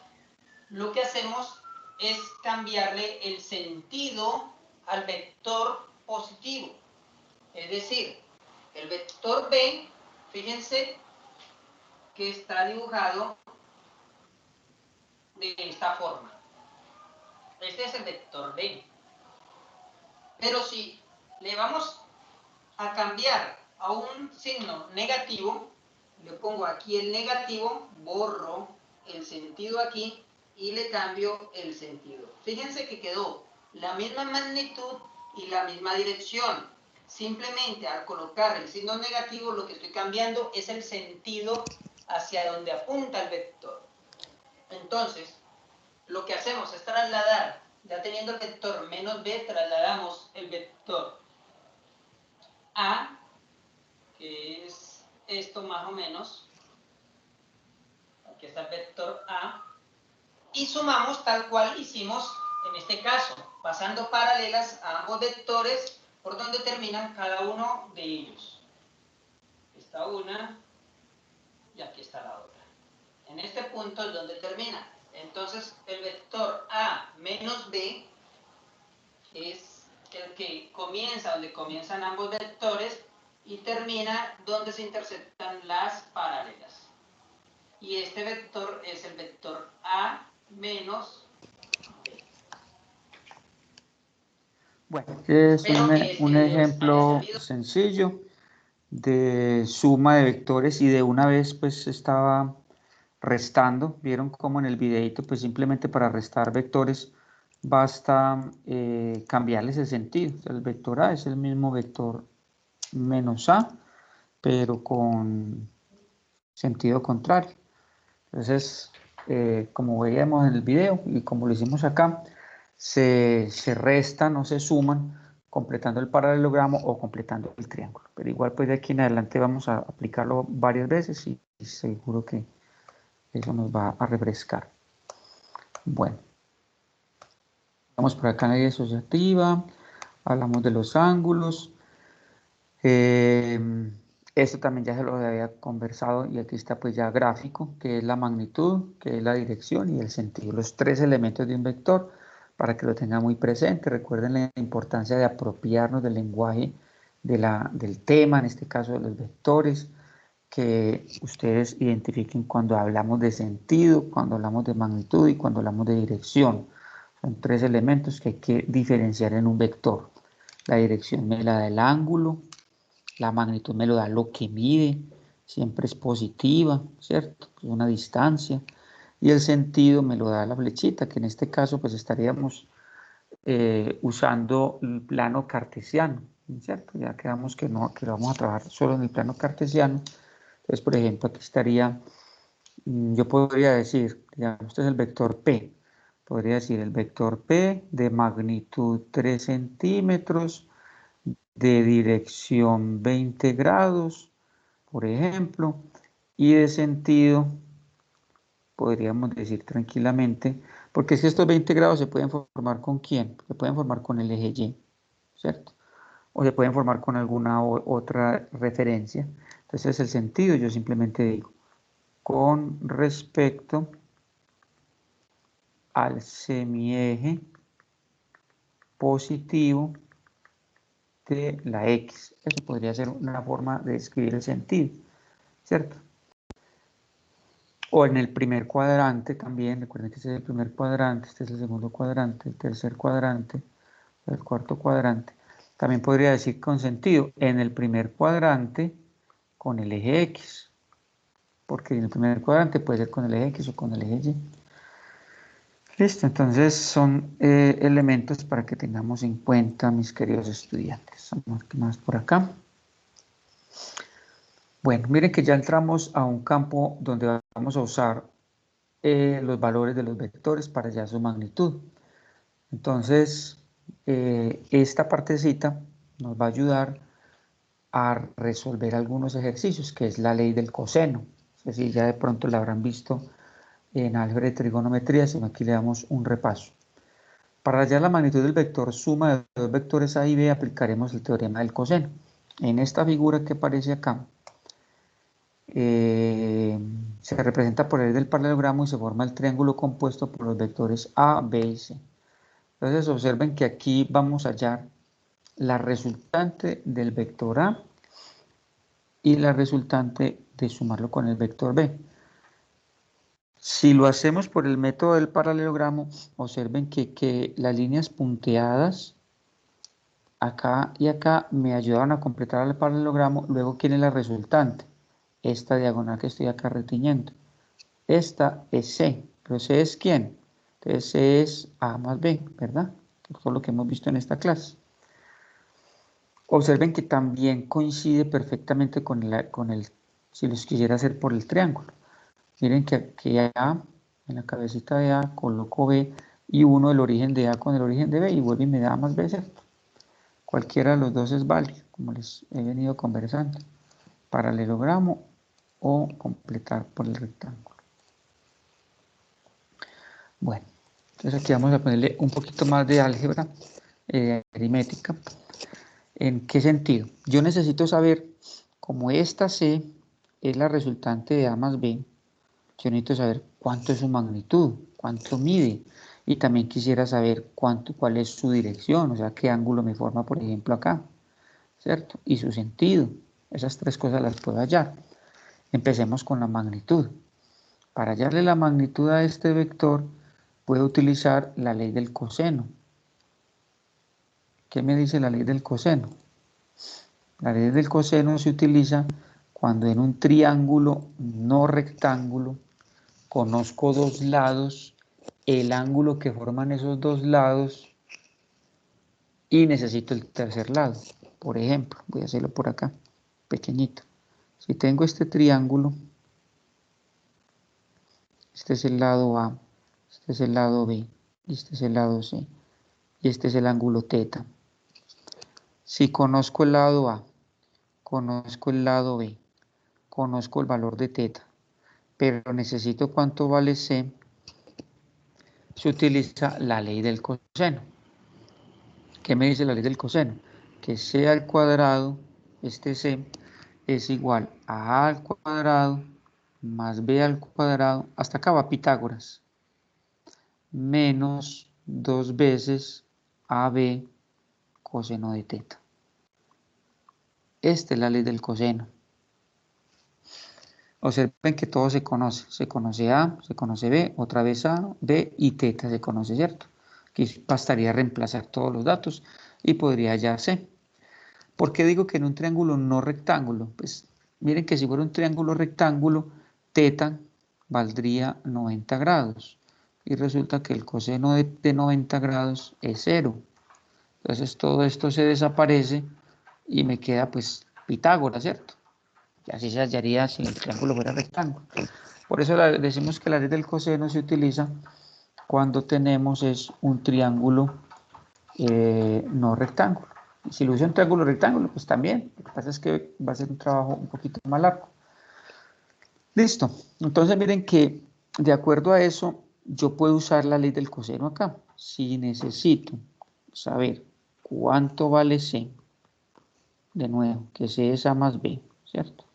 lo que hacemos es cambiarle el sentido al vector positivo. Es decir, el vector B, fíjense que está dibujado de esta forma. Este es el vector B. Pero si le vamos a cambiar a un signo negativo, le pongo aquí el negativo, borro el sentido aquí y le cambio el sentido. Fíjense que quedó la misma magnitud y la misma dirección. Simplemente al colocar el signo negativo lo que estoy cambiando es el sentido hacia donde apunta el vector. Entonces, lo que hacemos es trasladar, ya teniendo el vector menos b, trasladamos el vector a, que es esto más o menos, aquí está el vector A, y sumamos tal cual hicimos en este caso, pasando paralelas a ambos vectores por donde terminan cada uno de ellos. Aquí está una y aquí está la otra. En este punto es donde termina. Entonces el vector A menos B es el que comienza donde comienzan ambos vectores y termina donde se intersectan las paralelas. Y este vector es el vector A menos B. Bueno, es Espero que este un video les haya ejemplo servido. sencillo de suma de vectores y de una vez pues estaba restando. Vieron cómo en el videito pues simplemente para restar vectores basta cambiarles el sentido. O sea, el vector A es el mismo vector menos A, pero con sentido contrario. Entonces, como veíamos en el video y como lo hicimos acá, se restan o se suman completando el paralelogramo o completando el triángulo. Pero igual pues de aquí en adelante vamos a aplicarlo varias veces y seguro que eso nos va a refrescar. Bueno, vamos por acá en la idea asociativa, hablamos de los ángulos. Esto también ya se lo había conversado y aquí está pues ya gráfico, que es la magnitud, que es la dirección y el sentido, los tres elementos de un vector para que lo tengan muy presente. Recuerden la importancia de apropiarnos del lenguaje del tema, en este caso de los vectores, que ustedes identifiquen cuando hablamos de sentido, cuando hablamos de magnitud y cuando hablamos de dirección. Son tres elementos que hay que diferenciar en un vector. La dirección me la da el ángulo, la magnitud me lo da lo que mide, siempre es positiva, ¿cierto? Es una distancia. Y el sentido me lo da la flechita, que en este caso pues estaríamos usando el plano cartesiano, ¿cierto? Ya quedamos que no, que vamos a trabajar solo en el plano cartesiano. Entonces, por ejemplo, aquí estaría, yo podría decir, digamos, este es el vector P. Podría decir el vector P de magnitud 3 centímetros, de dirección 20 grados, por ejemplo, y de sentido, podríamos decir tranquilamente, porque es que estos 20 grados se pueden formar ¿con quién? Se pueden formar con el eje Y, ¿cierto? O se pueden formar con alguna otra referencia. Entonces el sentido yo simplemente digo, con respecto al semieje positivo de la X. Eso podría ser una forma de describir el sentido, ¿cierto? O en el primer cuadrante también, recuerden que este es el primer cuadrante, este es el segundo cuadrante, el tercer cuadrante, el cuarto cuadrante. También podría decir con sentido, en el primer cuadrante con el eje X, porque en el primer cuadrante puede ser con el eje X o con el eje Y. Listo, entonces son elementos para que tengamos en cuenta, mis queridos estudiantes. Vamos a ver qué más por acá. Bueno, miren que ya entramos a un campo donde vamos a usar los valores de los vectores para hallar su magnitud. Entonces, esta partecita nos va a ayudar a resolver algunos ejercicios, que es la ley del coseno. Es decir, ya de pronto la habrán visto en álgebra de trigonometría, sino aquí le damos un repaso. Para hallar la magnitud del vector suma de dos vectores A y B, aplicaremos el teorema del coseno. En esta figura que aparece acá, se representa por el del paralelogramo y se forma el triángulo compuesto por los vectores A, B y C. Entonces observen que aquí vamos a hallar la resultante del vector A y la resultante de sumarlo con el vector B. Si lo hacemos por el método del paralelogramo, observen que las líneas punteadas acá y acá me ayudaron a completar el paralelogramo. Luego, ¿quién es la resultante? Esta diagonal que estoy acá retiñendo. Esta es C, pero C es ¿quién? Entonces C es A más B, ¿verdad? Todo lo que hemos visto en esta clase. Observen que también coincide perfectamente con el, si los quisiera hacer por el triángulo. Miren que aquí A, en la cabecita de A, coloco B y uno el origen de A con el origen de B y vuelve y me da A más B, ¿cierto? Cualquiera de los dos es válido, como les he venido conversando. Paralelogramo o completar por el rectángulo. Bueno, entonces aquí vamos a ponerle un poquito más de álgebra aritmética. ¿En qué sentido? Yo necesito saber, como esta C es la resultante de A más B, yo necesito saber cuánto es su magnitud, cuánto mide, y también quisiera saber cuál es su dirección, o sea, qué ángulo me forma, por ejemplo, acá, ¿cierto? Y su sentido. Esas tres cosas las puedo hallar. Empecemos con la magnitud. Para hallarle la magnitud a este vector, puedo utilizar la ley del coseno. ¿Qué me dice la ley del coseno? La ley del coseno se utiliza cuando en un triángulo no rectángulo conozco dos lados, el ángulo que forman esos dos lados y necesito el tercer lado. Por ejemplo, voy a hacerlo por acá, pequeñito. Si tengo este triángulo, este es el lado A, este es el lado B, y este es el lado C, y este es el ángulo θ. Si conozco el lado A, conozco el lado B, conozco el valor de θ, pero necesito cuánto vale C, se utiliza la ley del coseno. ¿Qué me dice la ley del coseno? Que C al cuadrado, este C, es igual a A al cuadrado más B al cuadrado, hasta acá va Pitágoras, menos 2 veces AB coseno de θ. Esta es la ley del coseno. Observen que todo se conoce A, se conoce B, otra vez A, B y θ se conoce, ¿cierto? Aquí bastaría reemplazar todos los datos y podría hallar C. ¿Por qué digo que en un triángulo no rectángulo? Pues miren que si fuera un triángulo rectángulo, θ valdría 90 grados. Y resulta que el coseno de 90 grados es 0. Entonces todo esto se desaparece y me queda pues Pitágoras, ¿cierto? Y así se hallaría si el triángulo fuera rectángulo. Por eso decimos que la ley del coseno se utiliza cuando tenemos un triángulo no rectángulo. Si lo uso en triángulo rectángulo, pues también. Lo que pasa es que va a ser un trabajo un poquito más largo. Listo. Entonces miren que de acuerdo a eso, yo puedo usar la ley del coseno acá. Si necesito saber cuánto vale C, de nuevo, que C es A más B, ¿cierto?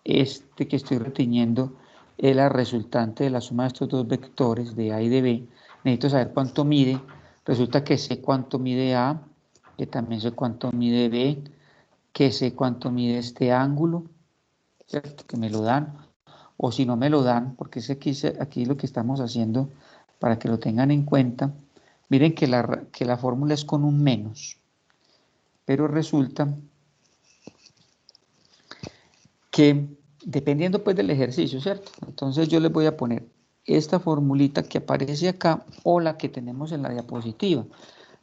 Este que estoy reteniendo es la resultante de la suma de estos dos vectores de A y de B. Necesito saber cuánto mide. Resulta que sé cuánto mide A, que también sé cuánto mide B, que sé cuánto mide este ángulo, ¿cierto? Que me lo dan. O si no me lo dan, porque es aquí lo que estamos haciendo para que lo tengan en cuenta. Miren que la fórmula es con un menos, pero resulta que dependiendo pues del ejercicio, ¿cierto? Entonces yo les voy a poner esta formulita que aparece acá o la que tenemos en la diapositiva,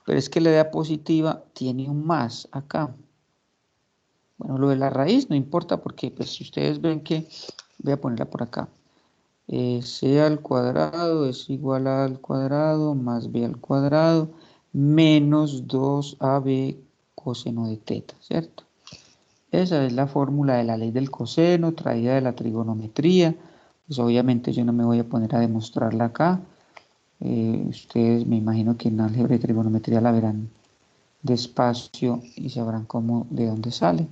pero es que la diapositiva tiene un más acá. Bueno, lo de la raíz no importa porque pues si ustedes ven que, voy a ponerla por acá, C al cuadrado es igual a al cuadrado más B al cuadrado menos 2AB coseno de teta, ¿cierto? Esa es la fórmula de la ley del coseno, traída de la trigonometría. Pues obviamente yo no me voy a poner a demostrarla acá. Ustedes me imagino que en álgebra y trigonometría la verán despacio y sabrán cómo, de dónde sale.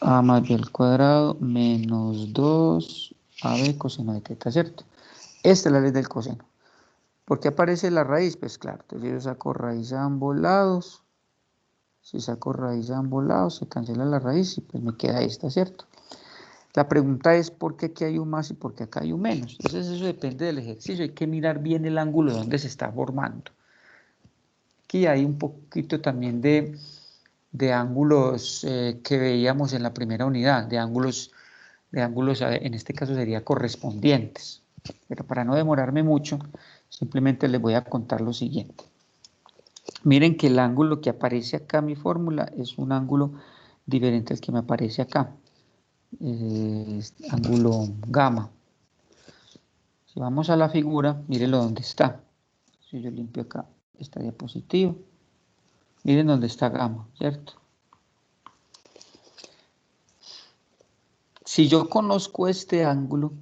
A más B al cuadrado menos 2AB coseno de teta, ¿cierto? Esta es la ley del coseno. ¿Por qué aparece la raíz? Pues claro, entonces yo saco raíz a ambos lados. Si saco raíz a ambos lados, se cancela la raíz y pues me queda esta, ¿cierto? La pregunta es ¿por qué aquí hay un más y por qué acá hay un menos? Entonces eso depende del ejercicio, hay que mirar bien el ángulo donde se está formando. Aquí hay un poquito también de ángulos que veíamos en la primera unidad, de ángulos, en este caso sería correspondientes. Pero para no demorarme mucho, simplemente les voy a contar lo siguiente. Miren que el ángulo que aparece acá en mi fórmula es un ángulo diferente al que me aparece acá. Ángulo gamma. Si vamos a la figura, mírenlo dónde está. Si yo limpio acá esta diapositiva, miren dónde está gamma, ¿cierto? Si yo conozco este ángulo,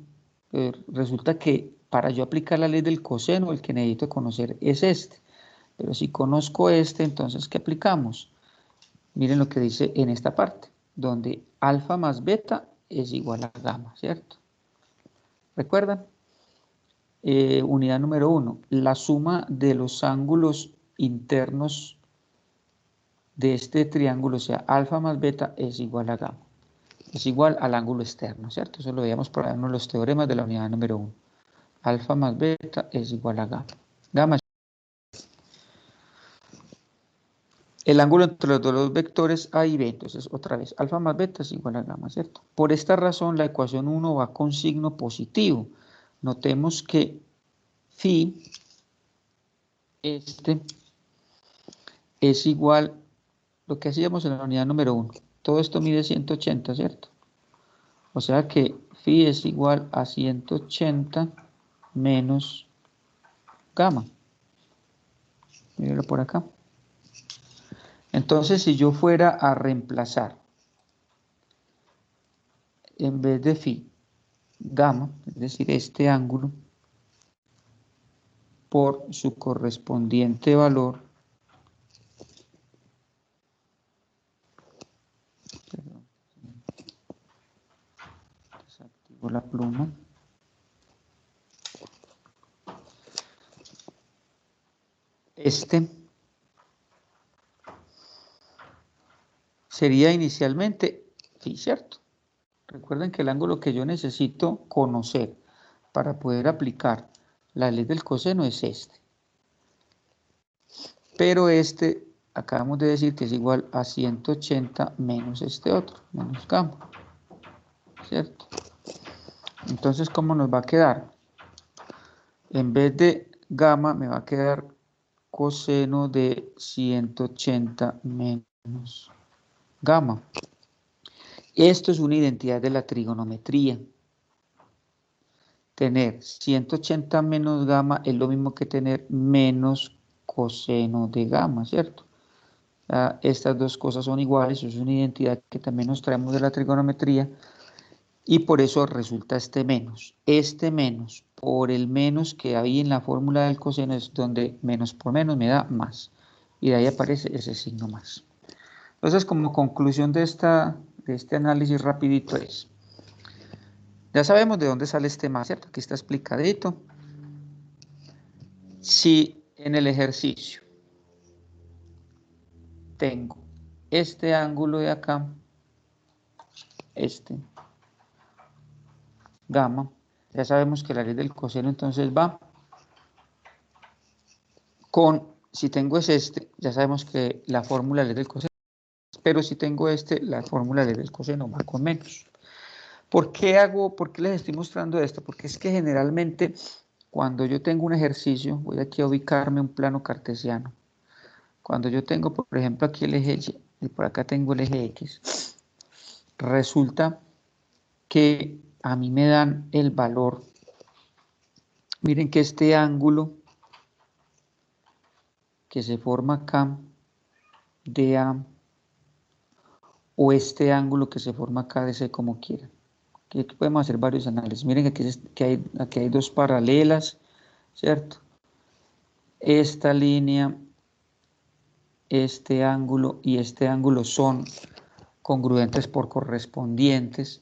resulta que para yo aplicar la ley del coseno, el que necesito conocer es este. Pero si conozco este, entonces, ¿qué aplicamos? Miren lo que dice en esta parte, donde alfa más beta es igual a gamma, ¿cierto? ¿Recuerdan? Unidad número 1, la suma de los ángulos internos de este triángulo, o sea, alfa más beta es igual a gamma. Es igual al ángulo externo, ¿cierto? Eso lo veíamos por uno de los teoremas de la unidad número 1. Alfa más beta es igual a gamma. Gamma es el ángulo entre los dos vectores A y B. Entonces, otra vez, alfa más beta es igual a gamma, ¿cierto? Por esta razón, la ecuación 1 va con signo positivo. Notemos que phi, es igual, lo que hacíamos en la unidad número 1. Todo esto mide 180, ¿cierto? O sea que phi es igual a 180 menos gamma. Mírenlo por acá. Entonces, si yo fuera a reemplazar, en vez de phi, gamma, es decir, este ángulo, por su correspondiente valor, perdón, desactivo la pluma, sería inicialmente phi, ¿cierto? Recuerden que el ángulo que yo necesito conocer para poder aplicar la ley del coseno es este. Pero este, acabamos de decir que es igual a 180 menos este otro, menos gamma, ¿cierto? Entonces, ¿cómo nos va a quedar? En vez de gamma me va a quedar coseno de 180 menos gamma. Esto es una identidad de la trigonometría. tener 180 menos gamma es lo mismo que tener menos coseno de gamma, ¿cierto? Estas dos cosas son iguales, es una identidad que también nos traemos de la trigonometría y por eso resulta este menos. Este menos por el menos que hay en la fórmula del coseno es donde menos por menos me da más. Y de ahí aparece ese signo más. Entonces, como conclusión de este análisis rapidito es, ya sabemos de dónde sale este más, ¿cierto? Aquí está explicadito. Si en el ejercicio tengo este ángulo de acá, este, gamma, ya sabemos que la ley del coseno entonces va con, si tengo es este, ya sabemos que la fórmula ley del coseno, pero si tengo este, la fórmula ley del coseno va con menos. ¿Por qué les estoy mostrando esto? Porque es que generalmente cuando yo tengo un ejercicio, voy aquí a ubicarme un plano cartesiano. Cuando yo tengo, por ejemplo, aquí el eje Y y por acá tengo el eje X, resulta que a mí me dan el valor. Miren que este ángulo que se forma acá, DA, o este ángulo que se forma acá, DC, como quieran. Aquí podemos hacer varios análisis. Miren que aquí hay dos paralelas, ¿cierto? Esta línea, este ángulo y este ángulo son congruentes por correspondientes.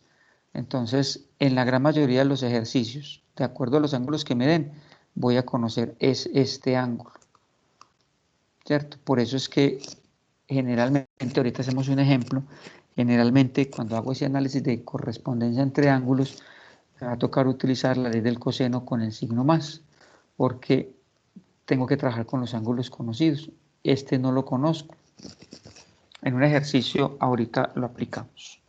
Entonces, en la gran mayoría de los ejercicios, de acuerdo a los ángulos que me den, voy a conocer este ángulo, ¿cierto? Por eso es que generalmente, ahorita hacemos un ejemplo, generalmente cuando hago ese análisis de correspondencia entre ángulos, me va a tocar utilizar la ley del coseno con el signo más, porque tengo que trabajar con los ángulos conocidos. Este no lo conozco. En un ejercicio ahorita lo aplicamos.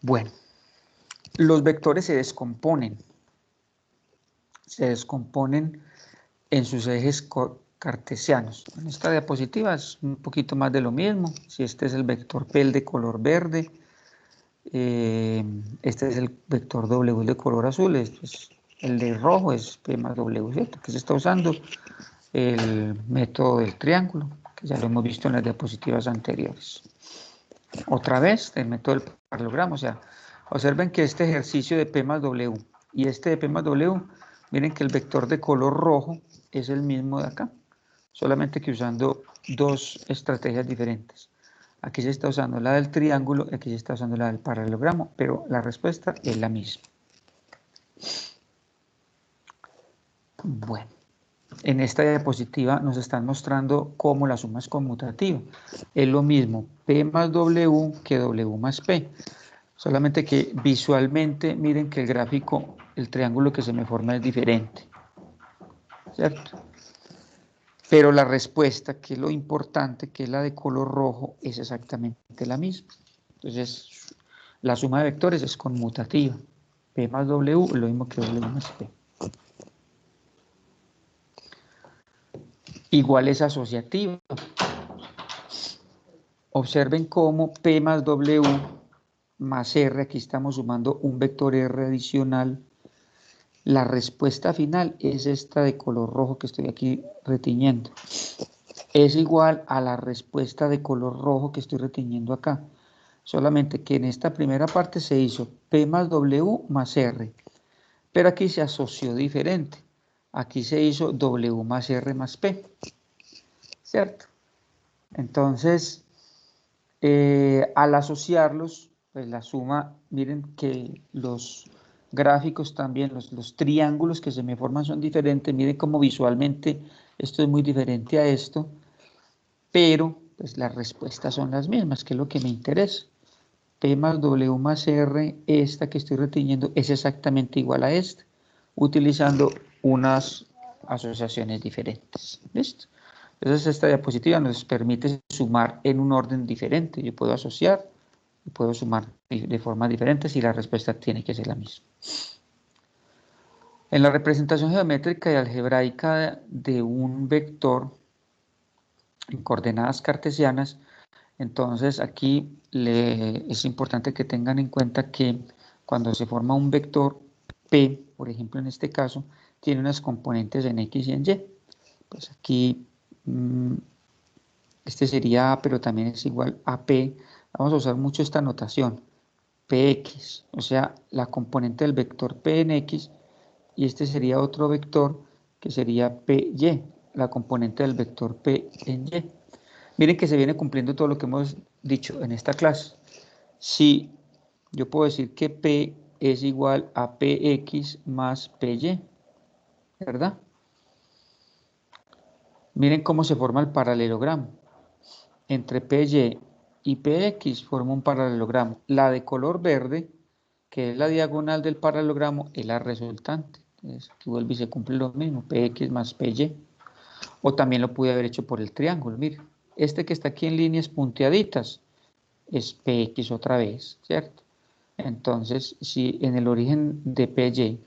Bueno, los vectores se descomponen en sus ejes cartesianos. En esta diapositiva es un poquito más de lo mismo. Si este es el vector P, el de color verde, este es el vector W de color azul, el de rojo es P más W, ¿cierto? Que se está usando el método del triángulo, que ya lo hemos visto en las diapositivas anteriores. Otra vez, el método del paralelogramo, o sea, observen que este ejercicio de P más W y este de P más W, miren que el vector de color rojo es el mismo de acá, solamente que usando dos estrategias diferentes. Aquí se está usando la del triángulo y aquí se está usando la del paralelogramo, pero la respuesta es la misma. Bueno, en esta diapositiva nos están mostrando cómo la suma es conmutativa. Es lo mismo P más W que W más P. Solamente que visualmente, miren que el gráfico, el triángulo que se me forma es diferente, ¿cierto? Pero la respuesta, que es lo importante, que es la de color rojo, es exactamente la misma. Entonces, la suma de vectores es conmutativa. P más W es lo mismo que W más P. Igual es asociativa. Observen cómo P más W más R, aquí estamos sumando un vector R adicional. La respuesta final es esta de color rojo que estoy aquí retiñendo. Es igual a la respuesta de color rojo que estoy retiñendo acá. Solamente que en esta primera parte se hizo P más W más R. Pero aquí se asoció diferente. Aquí se hizo W más R más P. ¿Cierto? Entonces, al asociarlos, pues la suma, miren que los gráficos también, los triángulos que se me forman son diferentes. Miren cómo visualmente esto es muy diferente a esto, pero pues las respuestas son las mismas, que es lo que me interesa. P más W más R, esta que estoy retiñendo, es exactamente igual a esta, utilizando unas asociaciones diferentes. ¿Listo? Entonces esta diapositiva nos permite sumar en un orden diferente. Yo puedo asociar y puedo sumar de formas diferentes y la respuesta tiene que ser la misma. En la representación geométrica y algebraica de un vector en coordenadas cartesianas, entonces aquí es importante que tengan en cuenta que cuando se forma un vector P, por ejemplo, en este caso, tiene unas componentes en X y en Y. Pues aquí, este sería A, pero también es igual a P. Vamos a usar mucho esta notación, Px, o sea, la componente del vector P en X, y este sería otro vector que sería Py, la componente del vector P en Y. Miren que se viene cumpliendo todo lo que hemos dicho en esta clase. Si yo puedo decir que P es igual a Px más Py, ¿verdad? Miren cómo se forma el paralelogramo. Entre Py y Px forma un paralelogramo. La de color verde, que es la diagonal del paralelogramo, es la resultante. Entonces, aquí vuelve y se cumple lo mismo, Px más Py. O también lo pude haber hecho por el triángulo, miren. Este que está aquí en líneas punteaditas es Px otra vez, ¿cierto? Entonces, si en el origen de Py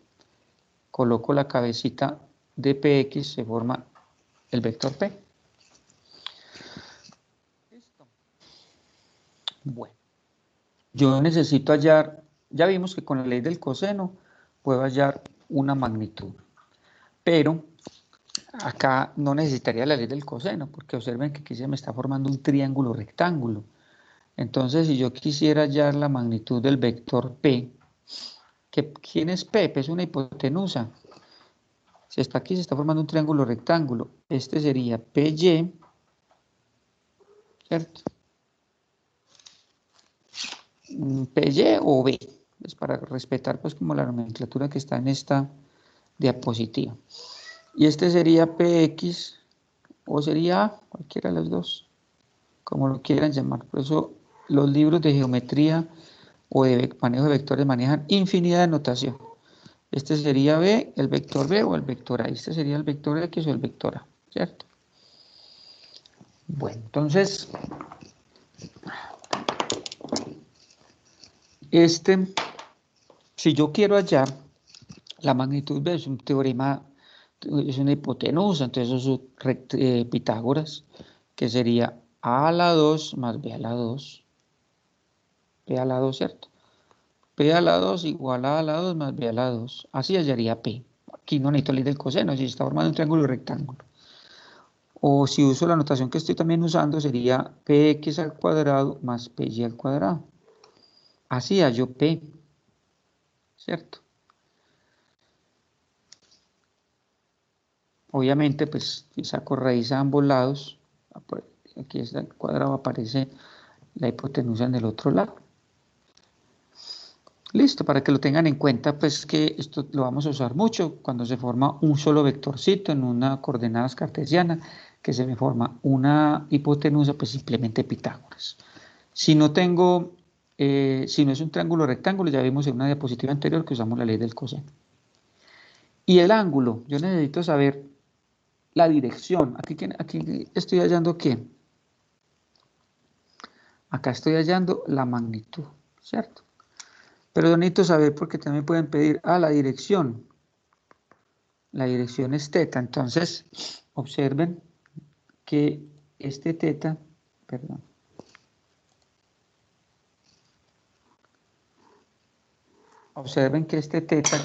coloco la cabecita de Px, se forma el vector P. Listo. Bueno, yo necesito hallar, ya vimos que con la ley del coseno puedo hallar una magnitud, pero acá no necesitaría la ley del coseno, porque observen que aquí se me está formando un triángulo rectángulo. Entonces, si yo quisiera hallar la magnitud del vector P, ¿quién es P? P es una hipotenusa. Si está aquí, se está formando un triángulo rectángulo. Este sería PY, ¿cierto? PY o B, es para respetar pues como la nomenclatura que está en esta diapositiva. Y este sería PX o sería A, cualquiera de los dos, como lo quieran llamar. Por eso los libros de geometría o de manejo de vectores manejan infinidad de notación. Este sería B, el vector B o el vector A. Este sería el vector X o el vector A, ¿cierto? Bueno, entonces, si yo quiero hallar la magnitud B, es un teorema, es una hipotenusa, entonces eso es Pitágoras, que sería A a la 2 más B a la 2, P a la 2, ¿cierto? P a la 2 igual a la 2 más B a la 2, así hallaría P. Aquí no necesito ley del coseno, si está formando un triángulo rectángulo. O si uso la notación que estoy también usando, sería Px al cuadrado más Py al cuadrado. Así hallo P, ¿cierto? Obviamente, pues, si saco raíz a ambos lados, aquí está el cuadrado, aparece la hipotenusa en el otro lado. Listo, para que lo tengan en cuenta, pues que esto lo vamos a usar mucho cuando se forma un solo vectorcito en una coordenadas cartesiana, que se me forma una hipotenusa, pues simplemente Pitágoras. Si no tengo, si no es un triángulo rectángulo, ya vimos en una diapositiva anterior que usamos la ley del coseno. Y el ángulo, yo necesito saber la dirección. Aquí estoy hallando ¿qué? Acá estoy hallando la magnitud, ¿cierto? Pero yo necesito saber porque también pueden pedir la dirección. La dirección es teta. Entonces, observen que este teta, perdón. Observen que este teta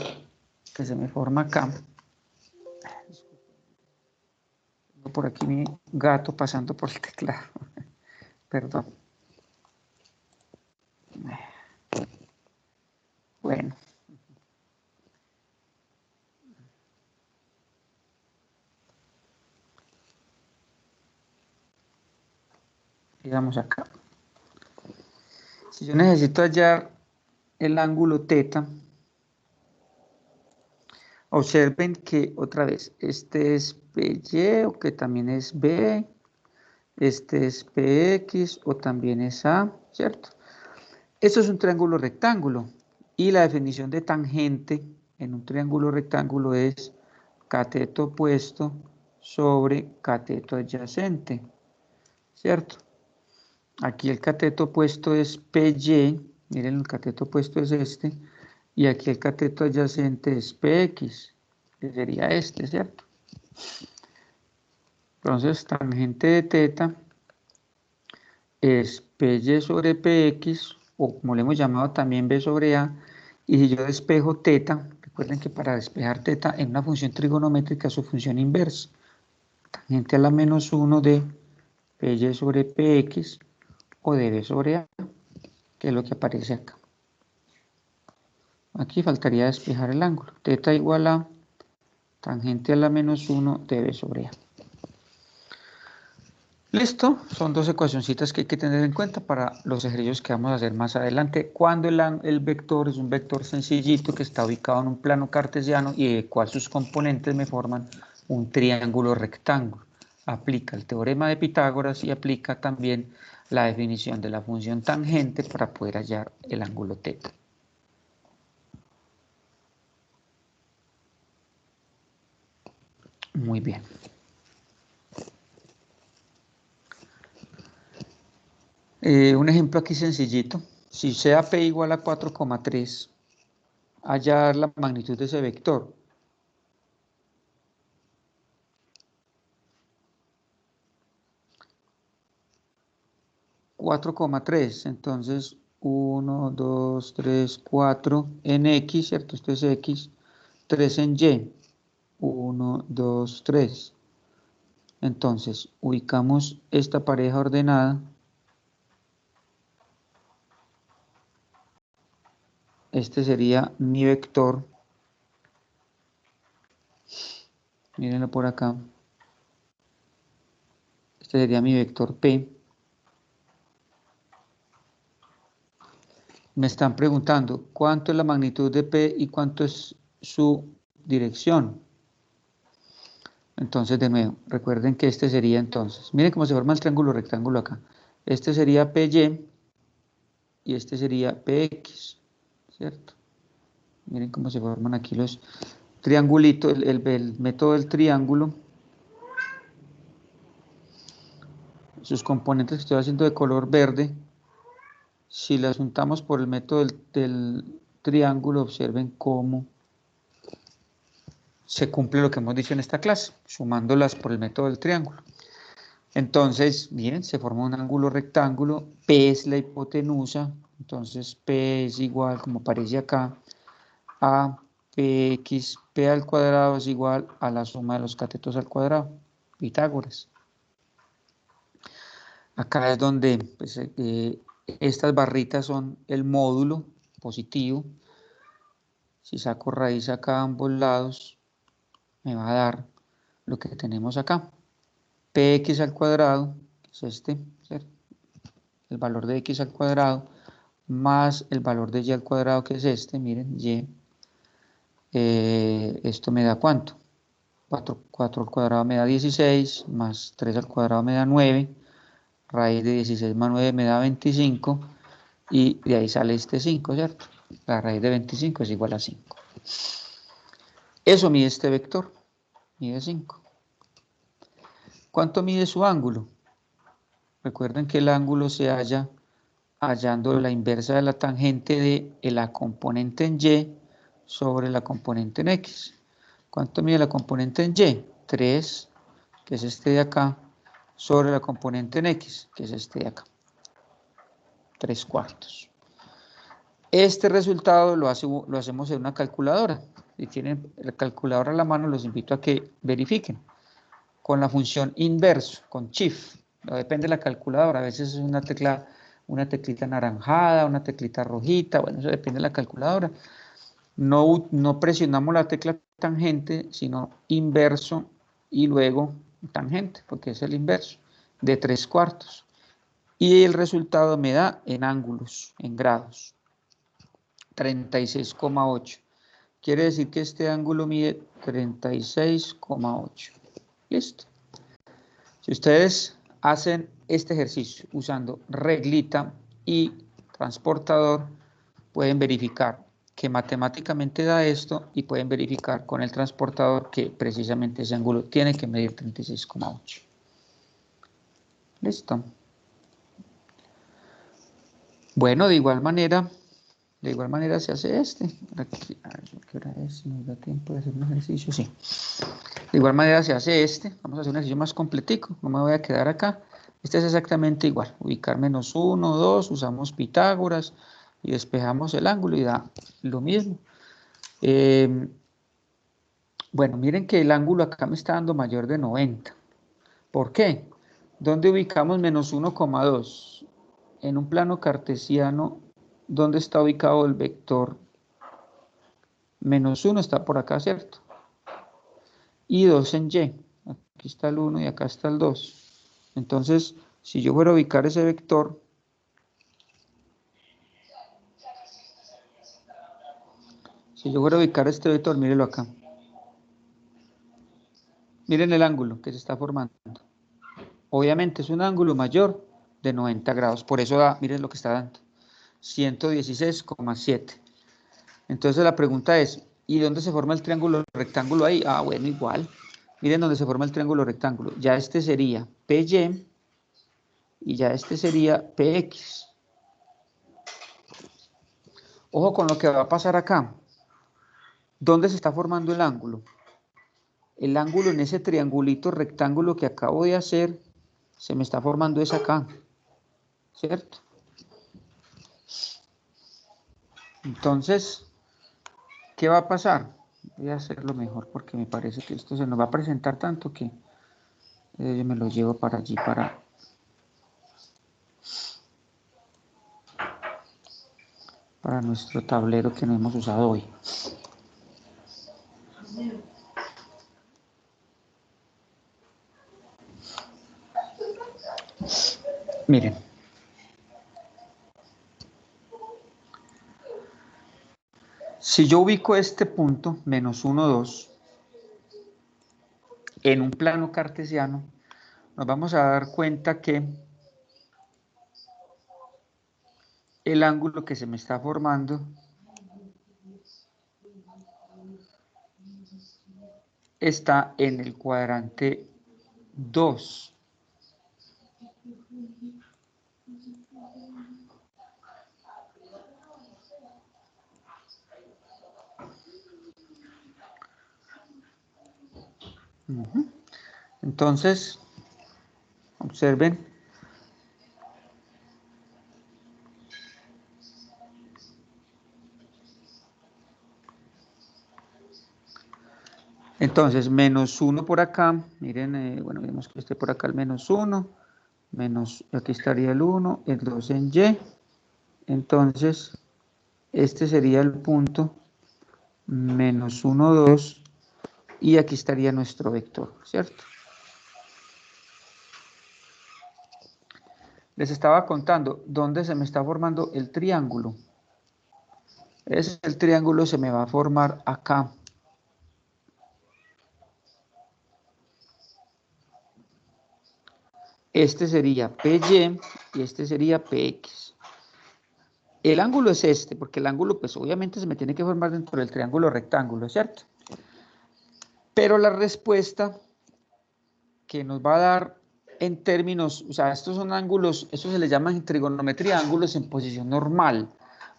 que se me forma acá, por aquí mi gato pasando por el teclado, perdón. Bueno. Digamos acá. Si yo necesito hallar el ángulo teta, observen que otra vez, este es PY o que también es B, este es PX o también es A, ¿cierto? Esto es un triángulo rectángulo y la definición de tangente en un triángulo rectángulo es cateto opuesto sobre cateto adyacente, ¿cierto? Aquí el cateto opuesto es PY, miren el cateto opuesto es este, y aquí el cateto adyacente es PX, que sería este, ¿cierto? Entonces, tangente de teta es PY sobre PX, o como le hemos llamado también B sobre A, y si yo despejo teta, Recuerden que para despejar teta en una función trigonométrica su función inversa, tangente a la menos 1 de Py sobre Px o de B sobre A, que es lo que aparece acá. Aquí faltaría despejar el ángulo. Teta igual a tangente a la menos 1 de B sobre A. Listo, son dos ecuacioncitas que hay que tener en cuenta para los ejercicios que vamos a hacer más adelante, cuando el vector es un vector sencillito que está ubicado en un plano cartesiano y de cual sus componentes me forman un triángulo rectángulo. Aplica el teorema de Pitágoras y aplica también la definición de la función tangente para poder hallar el ángulo teta. Muy bien. Un ejemplo aquí sencillito. Si sea P igual a 4,3, hallar la magnitud de ese vector. Entonces 1, 2, 3, 4 en X, ¿cierto? Esto es X, 3 en Y, 1, 2, 3. Entonces ubicamos esta pareja ordenada. Este sería mi vector. Mírenlo por acá. Este sería mi vector P. Me están preguntando cuánto es la magnitud de P y cuánto es su dirección. Entonces, de nuevo, recuerden que este sería entonces, miren cómo se forma el triángulo rectángulo acá. Este sería PY y este sería PX, ¿cierto? Miren cómo se forman aquí los triangulitos, el método del triángulo. Sus componentes que estoy haciendo de color verde, si las juntamos por el método del triángulo, observen cómo se cumple lo que hemos dicho en esta clase, sumándolas por el método del triángulo. Entonces, miren, se forma un ángulo rectángulo, P es la hipotenusa, entonces P es igual, como aparece acá, a Px, P al cuadrado es igual a la suma de los catetos al cuadrado, Pitágoras. Acá es donde pues, estas barritas son el módulo positivo. Si saco raíz acá a ambos lados, me va a dar lo que tenemos acá. Px al cuadrado, que es este, ¿cierto? El valor de x al cuadrado, más el valor de y al cuadrado, que es este, miren, y. Esto me da ¿cuánto? 4 al cuadrado me da 16, más 3 al cuadrado me da 9, raíz de 16 más 9 me da 25, y de ahí sale este 5, ¿cierto? La raíz de 25 es igual a 5. Eso mide este vector, mide 5. ¿Cuánto mide su ángulo? Recuerden que el ángulo se halla hallando la inversa de la tangente de la componente en Y sobre la componente en X. ¿Cuánto mide la componente en Y? 3, que es este de acá, sobre la componente en X, que es este de acá. 3/4. Este resultado lo hacemos en una calculadora. Si tienen la calculadora a la mano, los invito a que verifiquen. Con la función inverso, con Shift. No depende de la calculadora. A veces es una teclita anaranjada, una teclita rojita. Bueno, eso depende de la calculadora. No presionamos la tecla tangente, sino inverso y luego tangente, porque es el inverso, de 3/4. Y el resultado me da en ángulos, en grados, 36,8. Quiere decir que este ángulo mide 36,8. Listo. Si ustedes hacen este ejercicio usando reglita y transportador, pueden verificar que matemáticamente da esto y pueden verificar con el transportador que precisamente ese ángulo tiene que medir 36,8. Listo. Bueno, de igual manera se hace este. Aquí, ¿qué hora es? ¿Nos da tiempo de hacer un ejercicio? Sí. De igual manera se hace este. Vamos a hacer un ejercicio más completico. No me voy a quedar acá. Este es exactamente igual. Ubicar menos 1, 2, usamos Pitágoras y despejamos el ángulo y da lo mismo. Bueno, miren que el ángulo acá me está dando mayor de 90. ¿Por qué? ¿Dónde ubicamos menos 1,2? En un plano cartesiano, ¿dónde está ubicado el vector? Menos 1 está por acá, ¿cierto? Y 2 en Y. Aquí está el 1 y acá está el 2. Entonces, si yo fuera a ubicar ese vector, este vector, mírelo acá. Miren el ángulo que se está formando. Obviamente es un ángulo mayor de 90 grados. Por eso da, miren lo que está dando. 116,7. Entonces la pregunta es, ¿y dónde se forma el triángulo rectángulo ahí? Ah, bueno, igual. Miren dónde se forma el triángulo rectángulo. Ya este sería PY y ya este sería PX. Ojo con lo que va a pasar acá. ¿Dónde se está formando el ángulo? El ángulo en ese triangulito rectángulo que acabo de hacer, se me está formando es acá, ¿cierto? Entonces, ¿qué va a pasar? Voy a hacerlo mejor porque me parece que esto se nos va a presentar tanto que yo me lo llevo para allí, para nuestro tablero que no hemos usado hoy. Miren. Si yo ubico este punto, menos 1, 2, en un plano cartesiano, nos vamos a dar cuenta que el ángulo que se me está formando está en el cuadrante 2. Entonces, observen. Entonces, menos 1 por acá. Miren, bueno, vemos que esté por acá el menos 1. Aquí estaría el 1, el 2 en Y. Entonces, este sería el punto menos 1, 2. Y aquí estaría nuestro vector, ¿cierto? Les estaba contando dónde se me está formando el triángulo. El triángulo se me va a formar acá. Este sería PY y este sería PX. El ángulo es este, porque el ángulo pues obviamente se me tiene que formar dentro del triángulo rectángulo, ¿cierto? Pero la respuesta que nos va a dar en términos, o sea, estos son ángulos, esto se le llama en trigonometría ángulos en posición normal,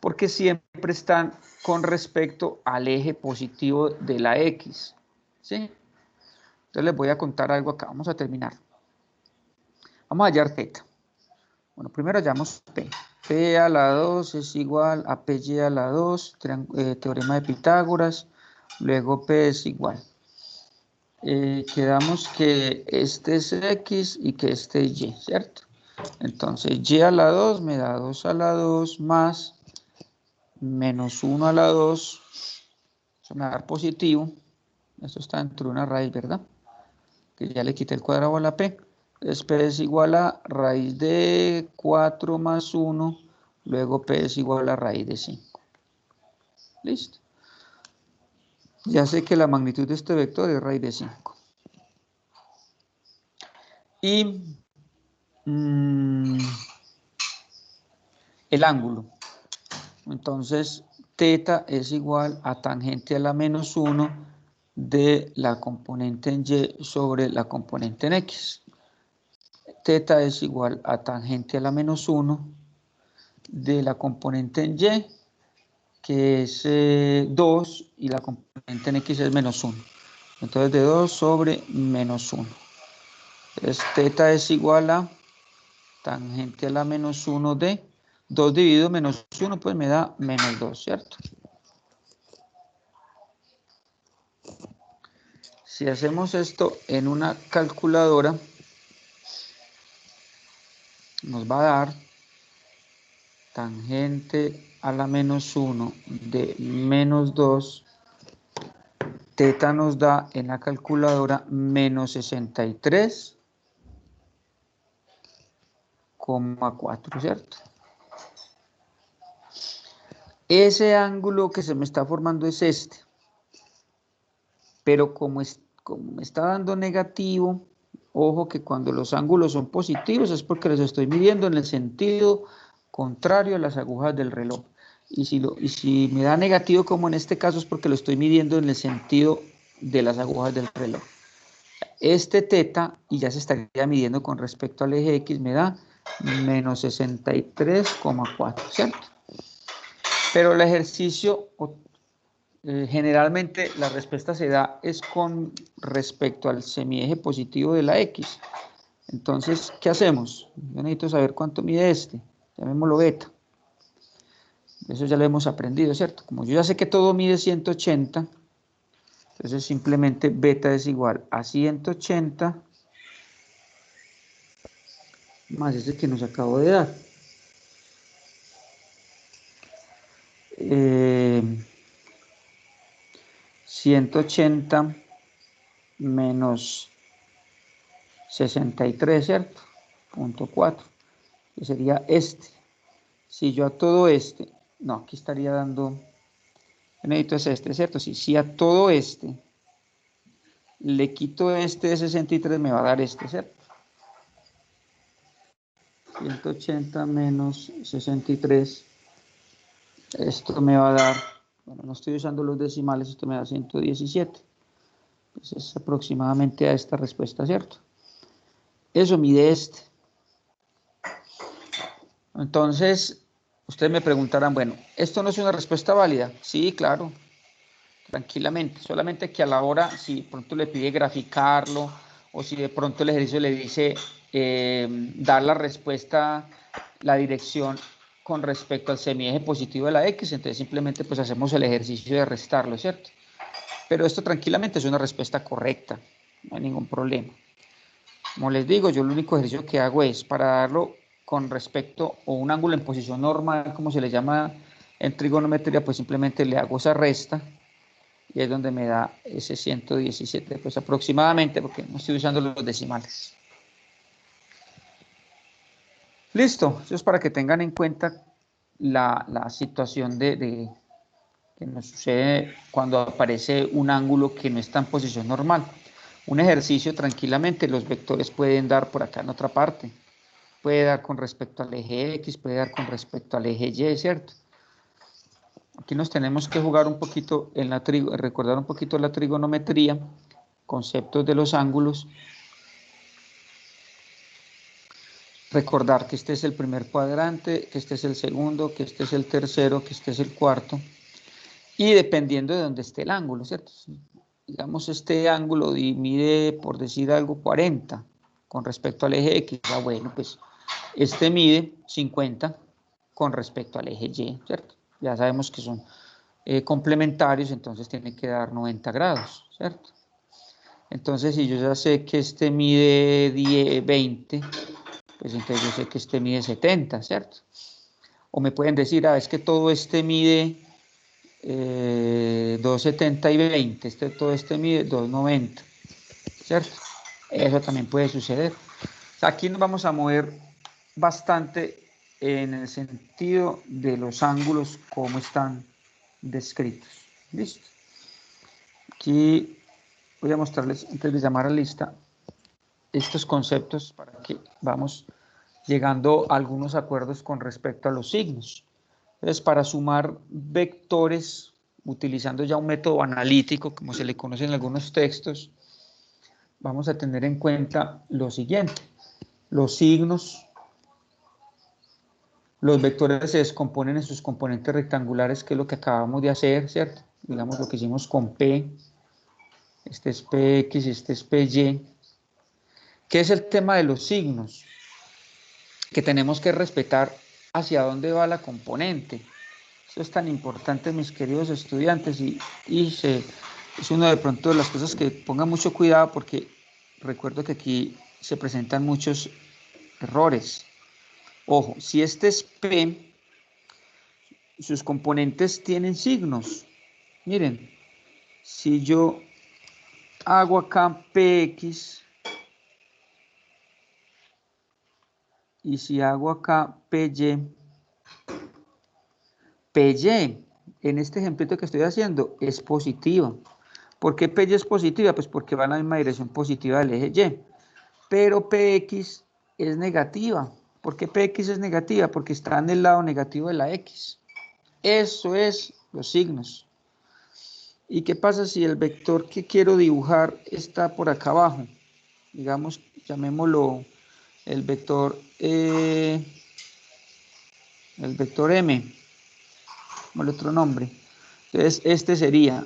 porque siempre están con respecto al eje positivo de la X, ¿sí? Entonces les voy a contar algo acá, vamos a terminar. Vamos a hallar θ. Bueno, primero hallamos P. P a la 2 es igual a PY a la 2, teorema de Pitágoras, luego P es igual. Quedamos que este es X y que este es Y, ¿cierto? Entonces Y a la 2 me da 2 a la 2 más menos 1 a la 2, eso me va a dar positivo, esto está dentro de una raíz, ¿verdad? Que ya le quité el cuadrado a la P. Entonces P es igual a raíz de 4 más 1, luego P es igual a raíz de 5. ¿Listo? Ya sé que la magnitud de este vector es raíz de 5. Y el ángulo. Entonces, θ es igual a tangente a la menos 1 de la componente en Y sobre la componente en X. θ es igual a tangente a la menos 1 de la componente en Y, que es 2, y la componente en X es menos 1. Entonces, de 2 sobre menos 1. Entonces, θ es igual a tangente a la menos 1 de 2 dividido menos 1, pues me da menos 2, ¿cierto? si hacemos esto en una calculadora, nos va a dar tangente a la menos 1 de menos 2. Teta nos da en la calculadora menos 63,4, ¿cierto? Ese ángulo que se me está formando es este. Pero como me está dando negativo, ojo que cuando los ángulos son positivos es porque los estoy midiendo en el sentido contrario a las agujas del reloj. Y si me da negativo, como en este caso, es porque lo estoy midiendo en el sentido de las agujas del reloj. Este teta, y ya se estaría midiendo con respecto al eje X, me da menos 63,4, ¿cierto? Pero el ejercicio, generalmente la respuesta se da es con respecto al semieje positivo de la X. Entonces, ¿qué hacemos? Yo necesito saber cuánto mide este, llamémoslo beta. Eso ya lo hemos aprendido, ¿cierto? Como yo ya sé que todo mide 180, entonces simplemente beta es igual a 180 más ese que nos acabo de dar. 180 menos 63, ¿cierto? Punto 4, que sería este. Si yo a todo este, no, aquí estaría dando, yo necesito es este, ¿cierto? Si a todo este le quito este de 63, me va a dar este, ¿cierto? 180 menos 63, esto me va a dar, bueno, no estoy usando los decimales, esto me da 117. Pues es aproximadamente a esta respuesta, ¿cierto? Eso mide este. Entonces, ustedes me preguntarán, bueno, ¿esto no es una respuesta válida? Sí, claro, tranquilamente. Solamente que a la hora, si de pronto le pide graficarlo, o si de pronto el ejercicio le dice dar la respuesta, la dirección con respecto al semieje positivo de la X, entonces simplemente pues hacemos el ejercicio de restarlo, ¿cierto? Pero esto tranquilamente es una respuesta correcta, no hay ningún problema. Como les digo, yo el único ejercicio que hago es para darlo con respecto o un ángulo en posición normal, como se le llama en trigonometría, pues simplemente le hago esa resta y es donde me da ese 117, pues aproximadamente, porque no estoy usando los decimales. Listo, eso es para que tengan en cuenta la situación que nos sucede cuando aparece un ángulo que no está en posición normal. Un ejercicio tranquilamente, los vectores pueden dar por acá en otra parte. Puede dar con respecto al eje X, puede dar con respecto al eje Y, ¿cierto? Aquí nos tenemos que jugar un poquito, recordar un poquito la trigonometría, conceptos de los ángulos. Recordar que este es el primer cuadrante, que este es el segundo, que este es el tercero, que este es el cuarto. Y dependiendo de dónde esté el ángulo, ¿cierto? Digamos, este ángulo mide, por decir algo, 40 con respecto al eje X. Ah, bueno, pues este mide 50 con respecto al eje Y, ¿cierto? Ya sabemos que son complementarios, entonces tiene que dar 90 grados, ¿cierto? Entonces, si yo ya sé que este mide 20, pues entonces yo sé que este mide 70, ¿cierto? O me pueden decir, es que todo este mide 2,70 y 20, todo este mide 2,90, ¿cierto? Eso también puede suceder. O sea, aquí nos vamos a mover bastante en el sentido de los ángulos como están descritos. ¿Listo? Aquí voy a mostrarles, antes de llamar a lista, estos conceptos para que vamos llegando a algunos acuerdos con respecto a los signos. Entonces, para sumar vectores, utilizando ya un método analítico, como se le conoce en algunos textos, vamos a tener en cuenta lo siguiente. Los signos, los vectores se descomponen en sus componentes rectangulares, que es lo que acabamos de hacer, ¿cierto? Digamos lo que hicimos con P, este es PX, este es PY. ¿Qué es el tema de los signos? Que tenemos que respetar hacia dónde va la componente. Eso es tan importante, mis queridos estudiantes, y es una de pronto de las cosas que pongan mucho cuidado porque recuerdo que aquí se presentan muchos errores. Ojo, si este es P, sus componentes tienen signos. Miren, si yo hago acá PX y si hago acá PY, PY en este ejemplito que estoy haciendo es positiva. ¿Por qué PY es positiva? Pues porque va en la misma dirección positiva del eje Y. Pero PX es negativa. ¿Por qué PX es negativa? Porque está en el lado negativo de la X. Eso es los signos. ¿Y qué pasa si el vector que quiero dibujar está por acá abajo? Digamos, llamémoslo el vector M, o el otro nombre. Entonces, este sería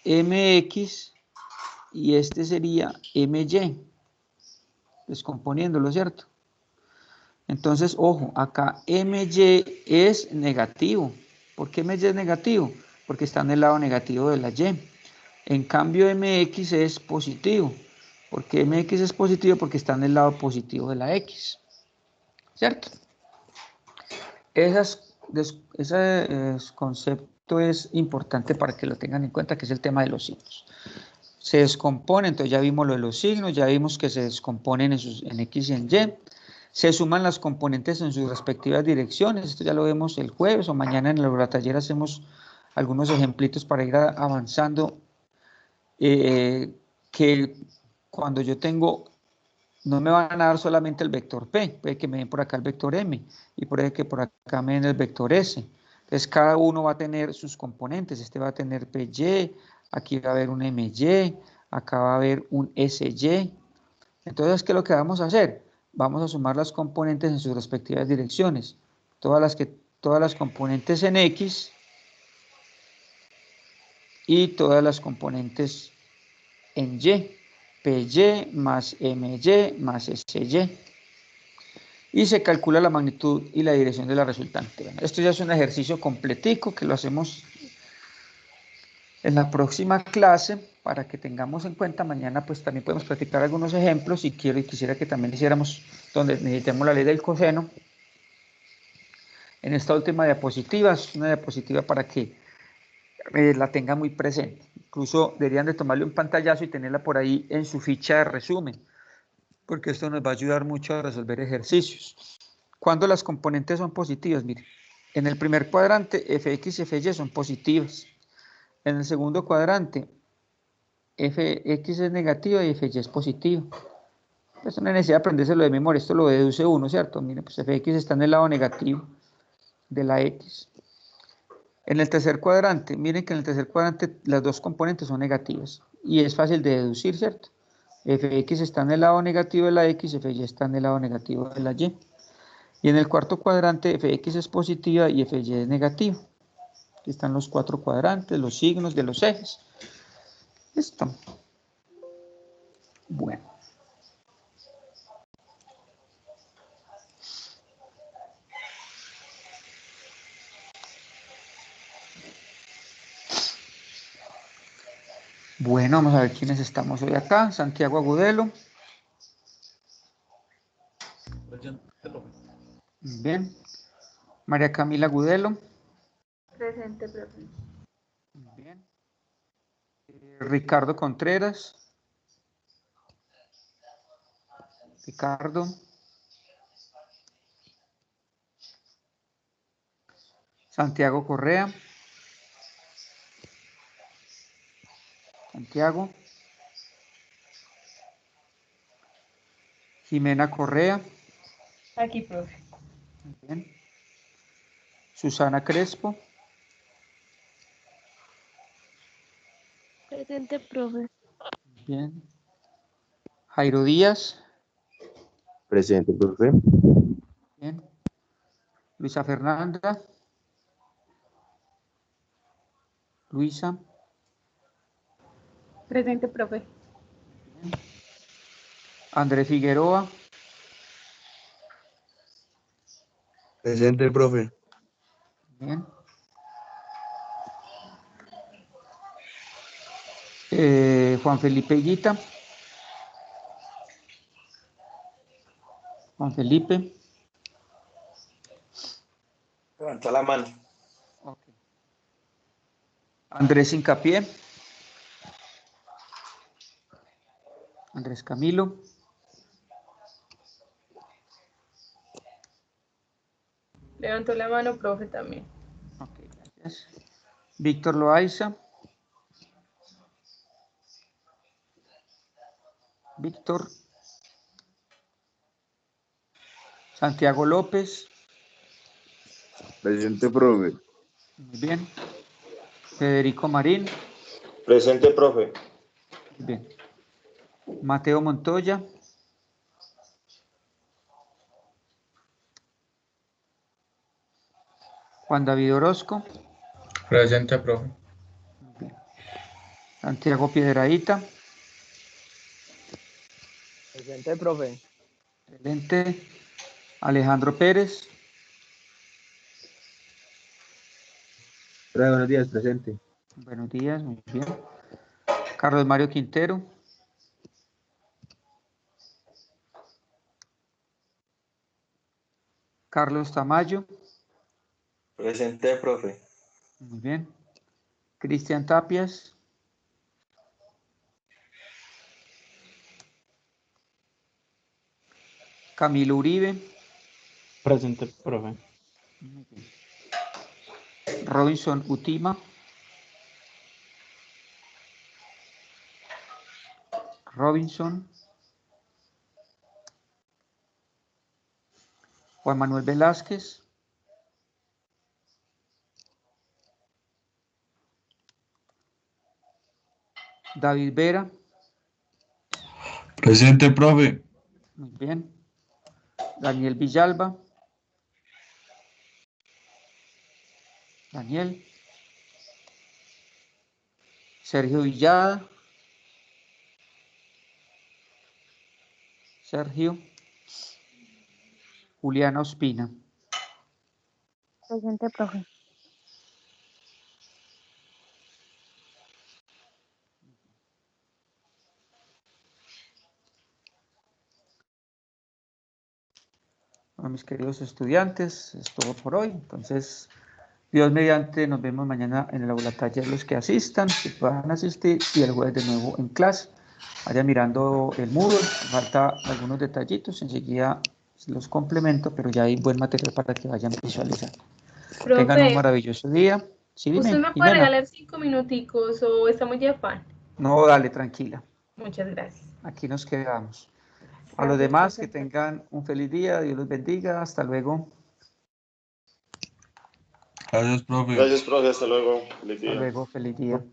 MX y este sería MY, descomponiéndolo, ¿cierto? Entonces, ojo, acá MY es negativo. ¿Por qué MY es negativo? Porque está en el lado negativo de la Y. En cambio, MX es positivo. ¿Por qué MX es positivo? Porque está en el lado positivo de la X. ¿Cierto? Ese concepto es importante para que lo tengan en cuenta, que es el tema de los signos. Se descompone, entonces ya vimos lo de los signos, ya vimos que se descomponen en X y en Y. Se suman las componentes en sus respectivas direcciones. Esto ya lo vemos el jueves o mañana en el laboratorio. Hacemos algunos ejemplitos para ir avanzando. Que cuando yo tengo, no me van a dar solamente el vector P, puede que me den por acá el vector M y puede que por acá me den el vector S. Entonces cada uno va a tener sus componentes. Este va a tener PY, aquí va a haber un MY, acá va a haber un SY. Entonces, ¿qué es lo que vamos a hacer? Vamos a sumar las componentes en sus respectivas direcciones. Todas las componentes en X y todas las componentes en Y. PY más MY más SY. Y se calcula la magnitud y la dirección de la resultante. Bueno, esto ya es un ejercicio completico que lo hacemos en la próxima clase para que tengamos en cuenta. Mañana pues también podemos practicar algunos ejemplos y quisiera que también hiciéramos donde necesitemos la ley del coseno. En esta última diapositiva, es una diapositiva para que la tenga muy presente. Incluso deberían de tomarle un pantallazo y tenerla por ahí en su ficha de resumen, porque esto nos va a ayudar mucho a resolver ejercicios. Cuando las componentes son positivas, miren, en el primer cuadrante fx y fy son positivas. En el segundo cuadrante fx es negativa y fy es positiva. Esto no hay necesidad de aprendérselo de memoria, esto lo deduce uno, ¿cierto? Miren, pues fx está en el lado negativo de la x. En el tercer cuadrante, miren que en el tercer cuadrante las dos componentes son negativas y es fácil de deducir, ¿cierto? Fx está en el lado negativo de la x, fy está en el lado negativo de la y. Y en el cuarto cuadrante fx es positiva y fy es negativa. Aquí están los cuatro cuadrantes, los signos de los ejes. Listo. Bueno. Bueno, vamos a ver quiénes estamos hoy acá. Santiago Agudelo. Bien. María Camila Agudelo. Presente, profe. Bien. Ricardo Contreras. Ricardo. Santiago Correa. Santiago. Jimena Correa. Aquí, profe. Bien. Susana Crespo. Presente, profe. Bien. Jairo Díaz. Presente, profe. Bien. Luisa Fernanda. Luisa. Presente, profe. Bien. André Figueroa. Presente, profe. Bien. Juan Felipe Higuita. Juan Felipe. Levanta la mano. Okay. Andrés Hincapié. Andrés Camilo. Levantó la mano, profe, también. Ok, gracias. Víctor Loaiza. Víctor. Santiago López. Presente, profe. Muy bien. Federico Marín. Presente, profe. Muy bien. Mateo Montoya. Juan David Orozco. Presente, profe. Muy bien. Santiago Piedrahíta. Presente, profe. Excelente. Alejandro Pérez. Buenos días, presente. Buenos días, muy bien. Carlos Mario Quintero. Carlos Tamayo. Presente, profe. Muy bien. Cristian Tapias. Camilo Uribe. Presente, profe. Muy bien. Robinson Utima. Robinson. Juan Manuel Velázquez. David Vera. Presente, profe. Muy bien. Daniel Villalba. Daniel. Sergio Villada. Sergio. Juliana Ospina. Presente, profe. Bueno, mis queridos estudiantes, es todo por hoy. Entonces, Dios mediante, nos vemos mañana en el aula taller los que asistan, que puedan asistir, y el jueves de nuevo en clase. Vaya mirando el Moodle, falta algunos detallitos, enseguida los complemento, pero ya hay buen material para que vayan visualizando. Tengan un Profe, maravilloso día. Sí, ¿usted dime, me puede Jimena. regalar 5 minuticos o estamos de afán? No, dale, tranquila. Muchas gracias. Aquí nos quedamos. A los Gracias, demás, que profe. tengan un feliz día. Dios los bendiga. Hasta luego. Gracias, profe. Gracias, profe. Hasta luego. Feliz Hasta día. luego. Feliz día.